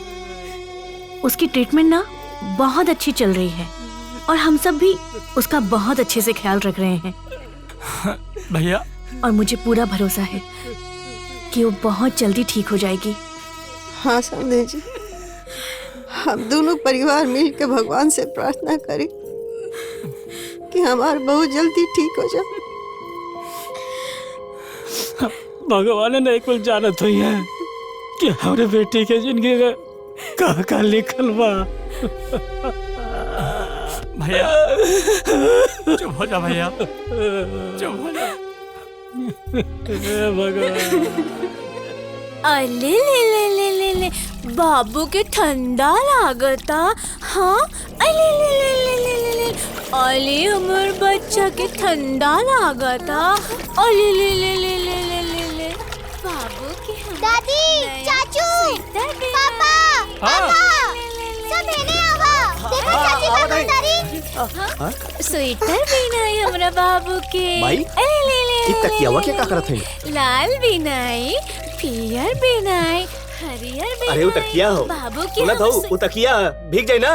उसकी ट्रीटमेंट ना बहुत अच्छी चल रही है और हम सब भी उसका बहुत अच्छे से ख्याल रख रहे हैं भैया। और मुझे पूरा भरोसा है कि वो बहुत जल्दी ठीक हो जाएगी। हाँ समझे जी, हम दोनों परिवार मिल के भगवान से प्रार्थना करें कि हमार बहू जल्दी ठीक हो जाए। भगवान ने कुल जानत हुई है कि हमारे बेटी के जिंदगी में का लिखल बा। भैया चुप हो जा, भैया चुप हो जा। भगवान अले ले बाबू के ठंडा लागता। हाँ अले ले अले हमर बच्चा के ठंडा लागता। अले ले बाबू के दादी, चाचू, पापा, सब हेने आवा। देखो चाची का खरीदारी। स्वेटर बिनाई हमरा बाबू के। भाई ले तकियावा के का करत है? लाल बिनाई, पियर बिनाई, हरियर बिनाई। अरे वो तकिया हो बाबू के। सुना था वो तकिया भीग जाए ना,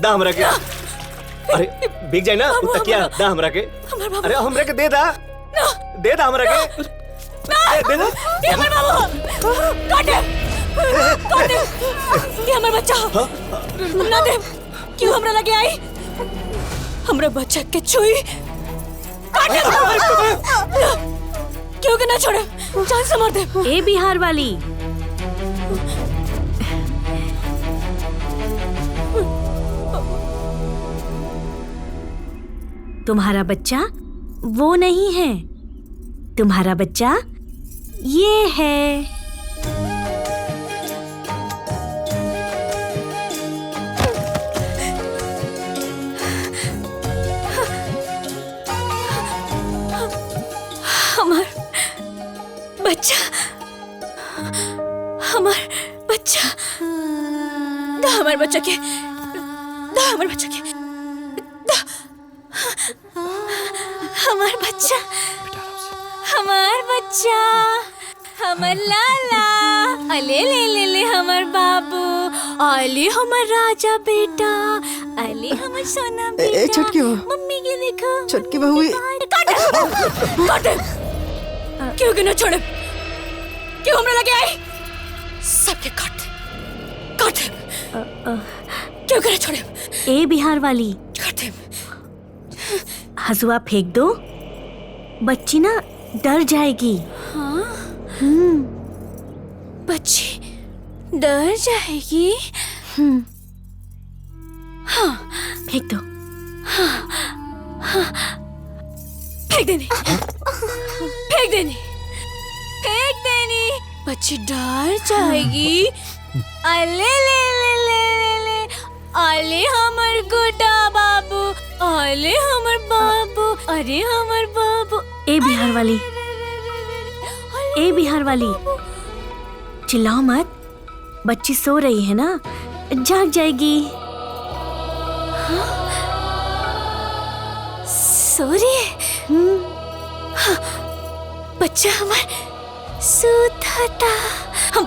दा हमरा के। अरे भीग जाए ना वो तकिया, दा हमरा के। अरे हमरा के दे दा, दे दा हमरा के। दे दा ये हमर बाबू काटे ये हमर बच्चा ना दे। क्यों हमरा लगे आई? हमरा बच्चा के छुई काटे। क्यों के ना छोड़े, जान से मार दे। ए बिहार वाली, तुम्हारा बच्चा वो नहीं है, तुम्हारा बच्चा ये है। हमार बच्चा, हमार बच्चा, दा हमार बच्चा के, दा हमार बच्चा के, दा हमार बच्चा, हमार बच्चा, हमार लाला। अले ले हमार बाबू, अले हमार राजा बेटा, अले हमार सोना बेटा। छुटकी बहू, मम्मी के देखो, छुटकी बहू काटे क्यों के ना छोड़े? क्यों हमरा लगे आई? सबके काट क्यों करे छोड़े? ए बिहार वाली, काटे हसुआ फेंक दो, बच्ची ना डर जाएगी। हाँ? बच्ची डर जाएगी? हाँ फेंक दो। हाँ फेंक देनी, फेंक देनी, फेंक देनी। बच्ची डर जाएगी। अले ले ले ले ले ले, अले हमर गोटा बाबू, अले हमर बाबू, अरे हमर बाबू। ए बिहार वाली, ए बिहार वाली, चिल्लाओ मत, बच्ची सो रही है ना, जाग जाएगी। सो रही है? हाँ, बच्चा हमार सूता था। हम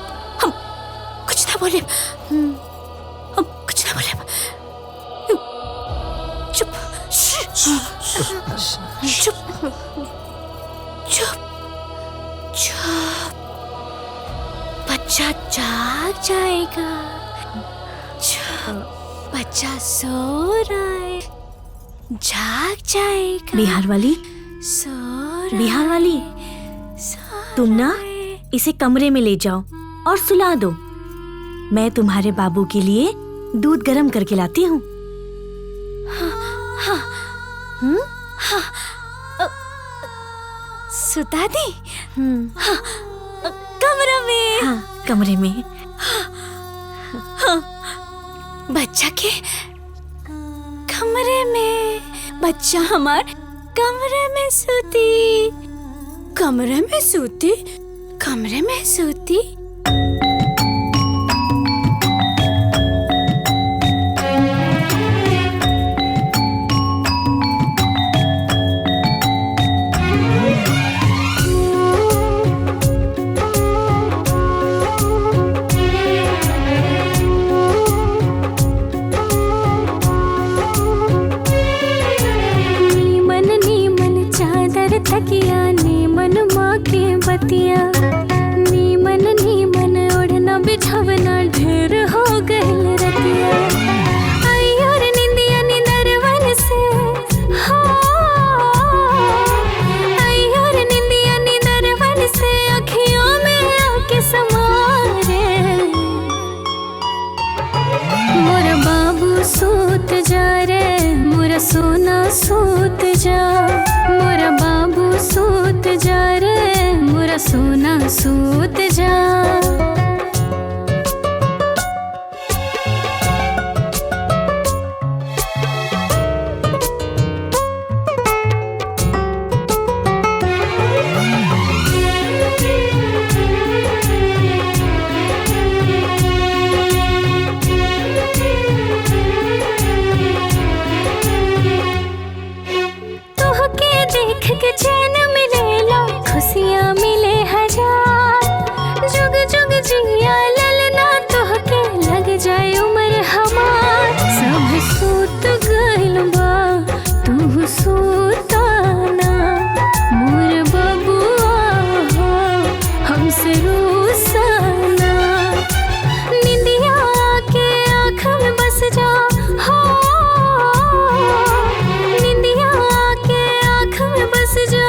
कुछ ना बोले, हम कुछ ना बोले। चुप चुप चुप चुप। बच्चा जाग जाएगा। चुप, बच्चा सो रहा है, जाग जाएगा। बिहार वाली, सो बिहार वाली, तुम ना इसे कमरे में ले जाओ और सुला दो। मैं तुम्हारे बाबू के लिए दूध गर्म करके लाती हूँ। सुता दी? हाँ, कमरे में? हाँ, कमरे में। हाँ, बच्चा के कमरे में? बच्चा हमार कमरे में सूती, कमरे में सूती, कमरे में सूती। तकिया नीमन माँ के बतिया, नीमन नीमन ओढ़ना बिछावना ढेर हो गइल रतिया। आई और निंदिया निंदरवन से, हाँ आई और निंदिया निंदरवन से अखियों में आके समारे। मोर बाबू सूत जा रे, मोर सोना सूत जा, मोर बाबू सूत जा रे, मोर सोना सूत जा। के चैन मिलेला, खुशियाँ मिले हजार, जुग जुग जिया ललना तोहके लग जाए उम्र हमार। सब सूत गइल बा तू सूताना, मोर बबुआ हो हमसे रूसाना। निंदिया के आँख में बस जा, हो निंदिया के आँख में बस जा।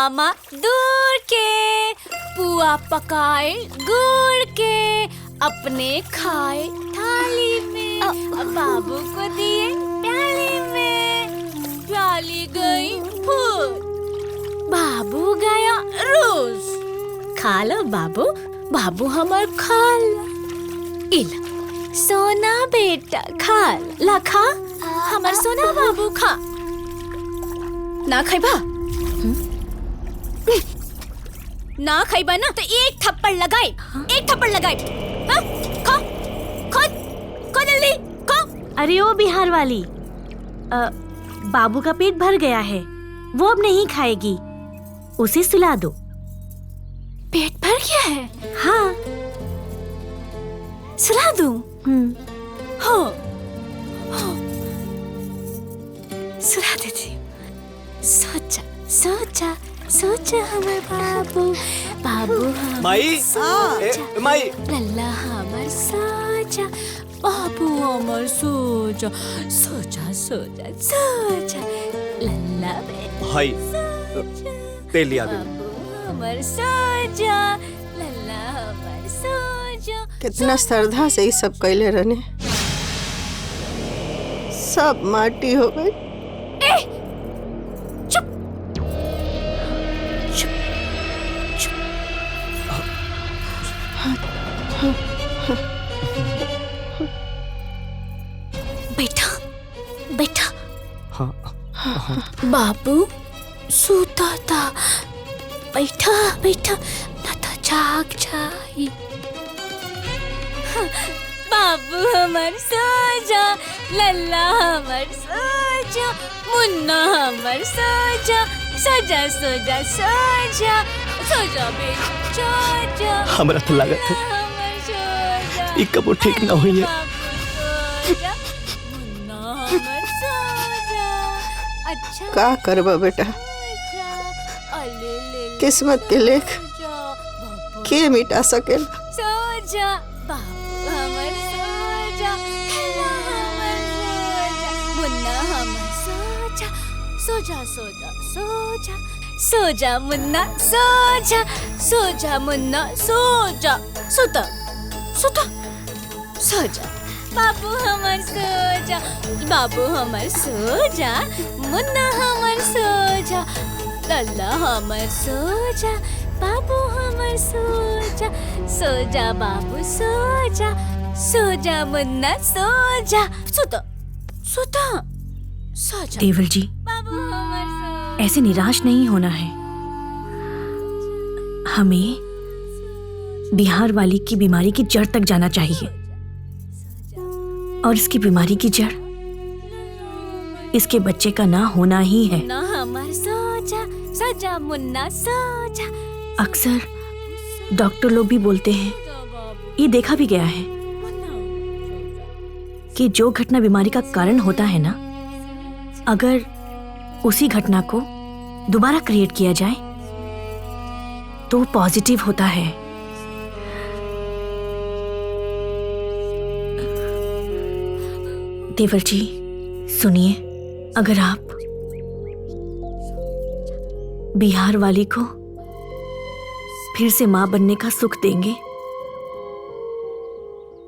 मामा दूर के, पुआ पकाए गुड़ के, अपने खाए थाली में, बाबू को दिए प्याली में, प्याली गई फूल, बाबू गया रोज। खा लो बाबू, बाबू हमार खा लो। इला सोना बेटा खा ला, खा हमार सोना बाबू खा। ना खाइबा ना खाइबा ना तो एक थप्पड़ लगाए, एक थप्पड़ लगाए। हाँ? खा खा खा जल्दी खा। अरे ओ बिहार वाली, बाबू का पेट भर गया है, वो अब नहीं खाएगी, उसे सुला दो। पेट भर गया है? हाँ। सुला दूं? हाँ हाँ सुला देती। सोचा सोचा सोचा हमार बाबू, बाबू हमार माई, सोचा, माई। लल्ला हमार सोचा, बाबू हमार सोचा, सोचा सोचा सोचा, लल्ला बेटा हाय तेल लिया दे। हमार सोचा, लल्ला हमार सोचा। कितना श्रद्धा से ही सब कैले रहने, सब माटी हो गई। बेटा बेटा, बाबू सूता था, बैठा बैठा ना तो जाग जाए। बाबू हमार सो जा, लल्ला हमार सो जा, मुन्ना हमार सो जा, सो जा सो जा सो जा, सो जा बेटा सो जा। हमरा तो लागत है ई कबो ठीक ना हुई है। का करबा बेटा, किस्मत के लेख के मिटा सकेला। सो जा बाबू हमर सो जा, लल्ला हमर सो जा, मुन्ना हमर सो जा, सो जा सो जा सो जा, सो जा मुन्ना सो जा, सो जा मुन्ना सो जा, सोता सोता सो जा, बाबू हमर सो जा, बाबू हमर सो जा, मुन्ना हमर सो जा, लल्ला हमर सो जा, बाबू हमर सो जा, सो जा बाबू सो जा, सो जा मुन्ना सो जा, सोता सोता सो जा। देवल जी, बाबू हमर सो ऐसे निराश नहीं होना है। हमें बिहार वाली की बीमारी की जड़ तक जाना चाहिए, और इसकी बीमारी की जड़ इसके बच्चे का ना होना ही है। ना हमर सो जा मुन्ना सो जा। अक्सर डॉक्टर लोग भी बोलते हैं, ये देखा भी गया है कि जो घटना बीमारी का कारण होता है ना, अगर उसी घटना को दोबारा क्रिएट किया जाए तो पॉजिटिव होता है। देवर जी सुनिए, अगर आप बिहार वाली को फिर से मां बनने का सुख देंगे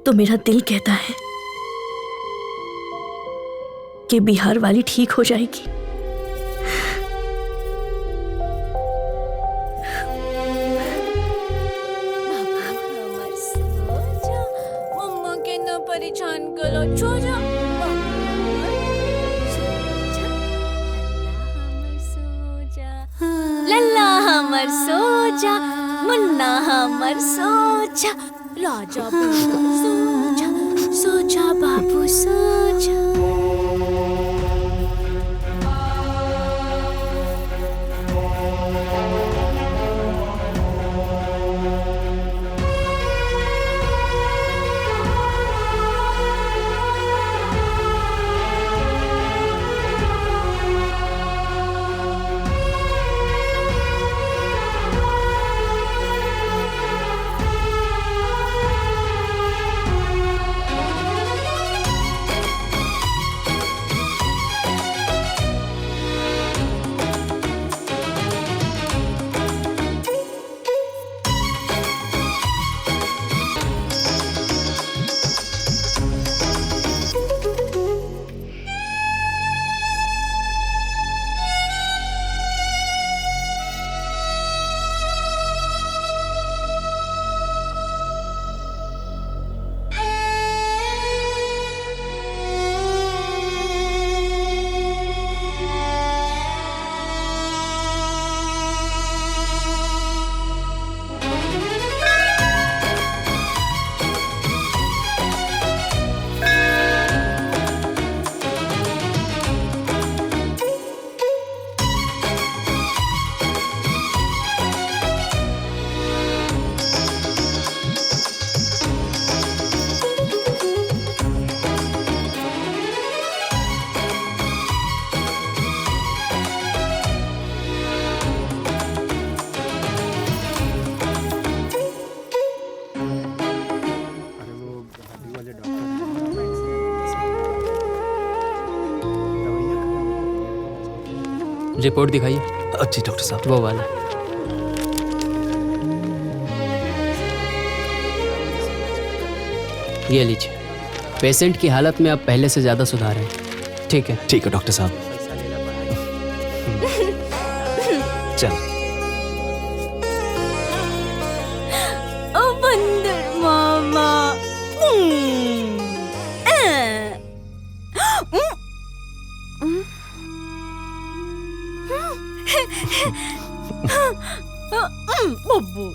तो मेरा दिल कहता है कि बिहार वाली ठीक हो जाएगी। हमर सो जा, मम्मा के न परेशान करो, छो जा। लल्ला हमर सो जा, मुन्ना हमर सो जा, राजा बेटा सो जा बाबू सो जा। रिपोर्ट दिखाइए। अच्छी डॉक्टर साहब। वो वाला। ये लीजिए। पेशेंट की हालत में अब पहले से ज्यादा सुधार है। ठीक है। ठीक है डॉक्टर साहब। चल। ओ बंदर मामा। बब्बू।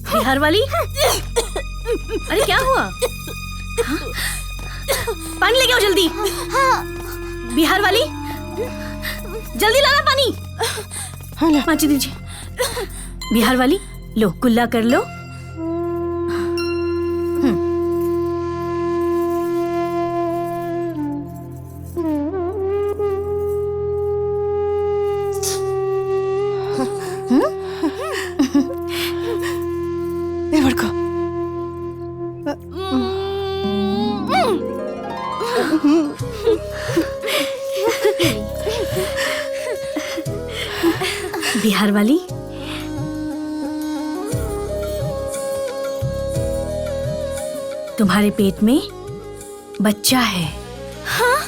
बिहार वाली, अरे क्या हुआ? हाँ? पानी लेके आओ जल्दी। बिहार वाली, जल्दी लाना पानी। माची दीजिए। बिहार वाली, लो कुल्ला कर लो। बिहार वाली, तुम्हारे पेट में बच्चा है। हाँ?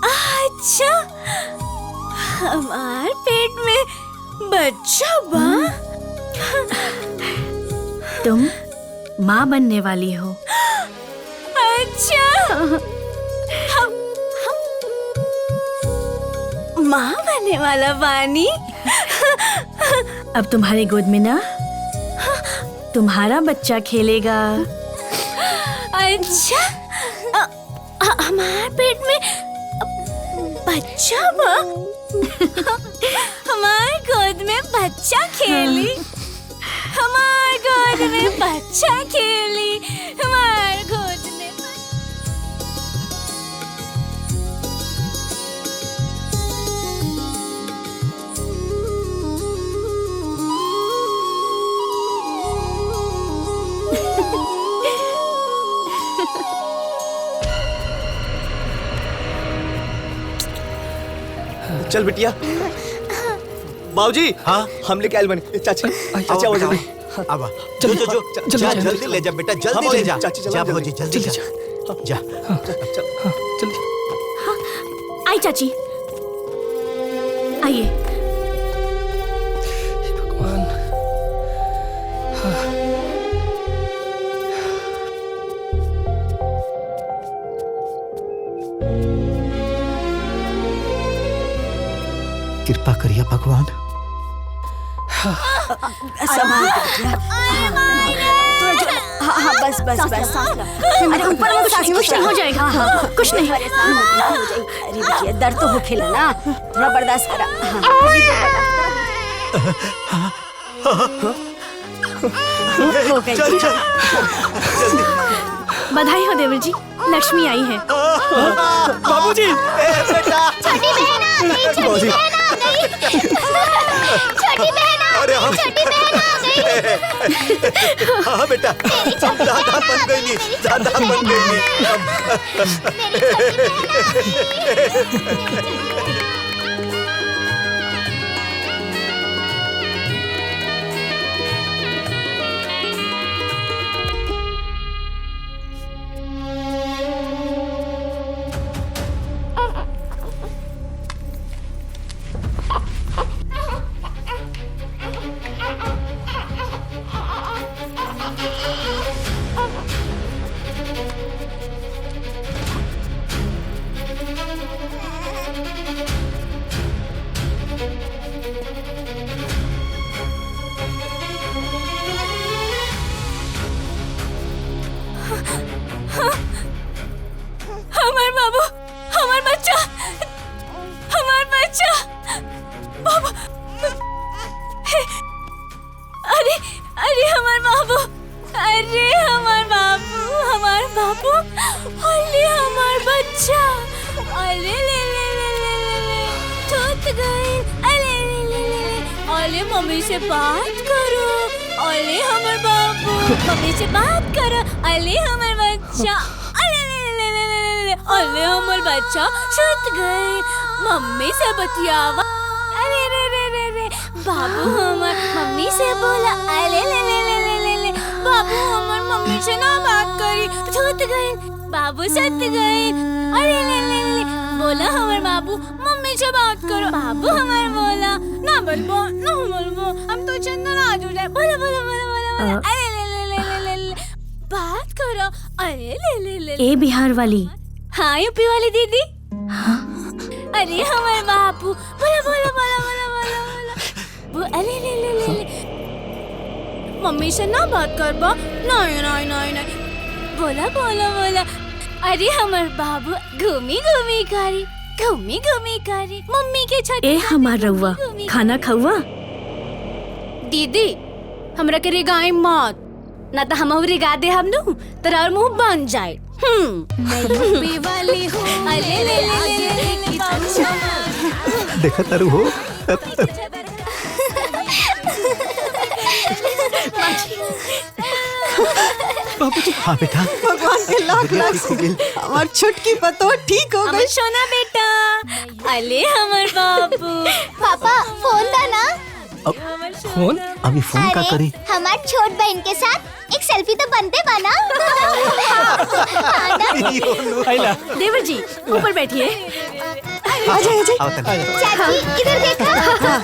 अच्छा, हमारे पेट में बच्चा बा? तुम माँ बनने वाली हो। अच्छा, हम माँ बनने वाला बानी? अब तुम्हारे गोद में ना तुम्हारा बच्चा खेलेगा। अच्छा, हमारे पेट में बच्चा बा? हमारे गोद में बच्चा खेली, हमारे गोद में बच्चा खेली, हमारे गोद में। चल बिटिया। बाबूजी। हाँ हम लेके आयल बने। चाची अच्छा हो जल्दी। अब जा जल्दी ले जा बेटा, जल्दी ले जा। जा भौजी जल्दी जा। जा जल्दी। आई चाची, आइए। भगवान। कृपा करिए भगवान। हाँ बस बस बस। अरे ऊपर में कुछ नहीं हो जाएगा। हाँ, कुछ नहीं। अरे बिटिया दर्द तो हो खेला ना, थोड़ा बर्दाश्त करा। हो गई। बधाई हो देवर जी, लक्ष्मी आई है। बाबूजी। छोटी बहन आ गई, छोटी बहन आ गई। छोटी बहन आ गई, छोटी बहन आ गई। हाँ बेटा, दादा बन गई, दादा बन गई। अरे ले ले ले ले ले ले छूट गई। अरे ले ले ले ले अरे मम्मी से बात करो। अरे हमर बाबू मम्मी से बात करो। अरे हमर बच्चा अरे ले ले ले ले ले अरे हमर बच्चा छूट गई। मम्मी से बतियावा। अरे रे रे रे रे बाबू हमर मम्मी से बोला। अरे ले ले ले ले ले ले बाबू हमर मम्मी से ना बात करी छूट गई। बाबू सत गए। अरे ले ले ले बोला हमर बाबू मम्मी से बात करो। बाबू हमर बोला ना बोलबो ना बोलबो हम तो चंदन आज हो जाए। बोला बोला बोला बोला बोला अरे ले ले ले ले ले बात करो। अरे ले ले ले ए बिहार वाली। हाँ यूपी वाली दीदी। अरे हमर बाबू बोला बोला बोला बोला बोला बोला अरे ले ले ले ले मम्मी से ना बात करबो। नहीं नहीं नहीं नहीं बोला बोला बोला अरे हमर बाबू घूमी घूमी करी मम्मी के छत। ए हमार रउआ खाना खउआ। दीदी हमरा के रिगाई मत ना तो हम रिगा दे हम नु तेरा और मुंह बन जाए। मैं यूपी वाली हूँ। अरे ले ले ले देखा तारू हो बाबूजी। हाँ बेटा भगवान के लाख लाख हमार छुटकी पतो ठीक हो गई। सोना बेटा। अरे हमर बाबू पापा फोन था ना। फोन अभी फोन का करी। हमार छोट बहन के साथ एक सेल्फी तो बनते बना। देवर जी ऊपर बैठिए। आजा आजा चाची इधर देखा।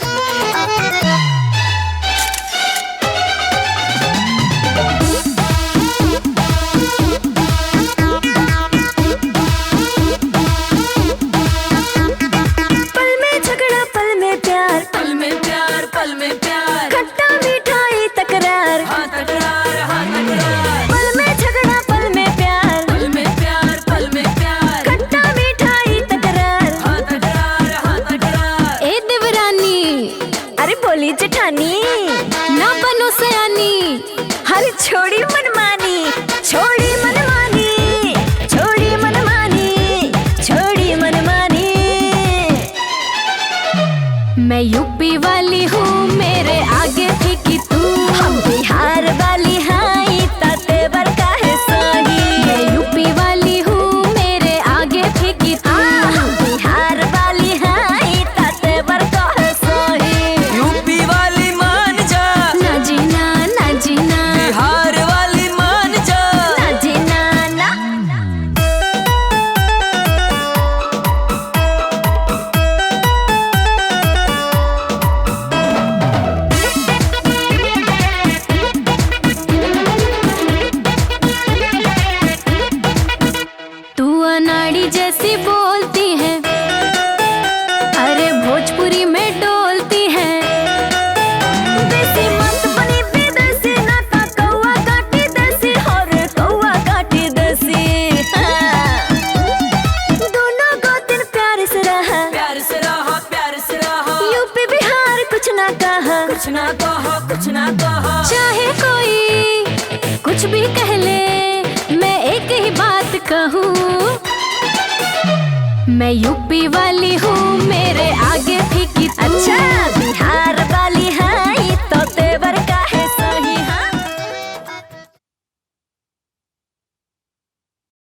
मैं यूपी वाली हूँ मेरे आगे फीकी तू। हम बिहार वाली हाई ताते बरका है सही। मैं यूपी वाली हूँ मेरे आगे फीकी तू। हम बिहार वाली हाई ताते बरका है सही। यूपी वाली मान जा ना जीना ना जीना। बिहार वाली मान जा ना जीना ना। तू अनाड़ी जैसी बोलती है। अरे भोजपुरी में डोलती है। देसी मत बनी विदेशी ना ता कौवा काटी देसी। और कौवा काटी देसी। दोनों को दिन प्यार से रहा प्यार से रहो प्यार से रहो। यूपी बिहार कुछ ना कहा कुछ ना कहो कुछ ना कहो। चाहे कोई कुछ भी कह ले मैं एक ही बात कहूँ। मैं यूपी वाली हूँ मेरे आगे फीकी तू। अच्छा बिहार वाली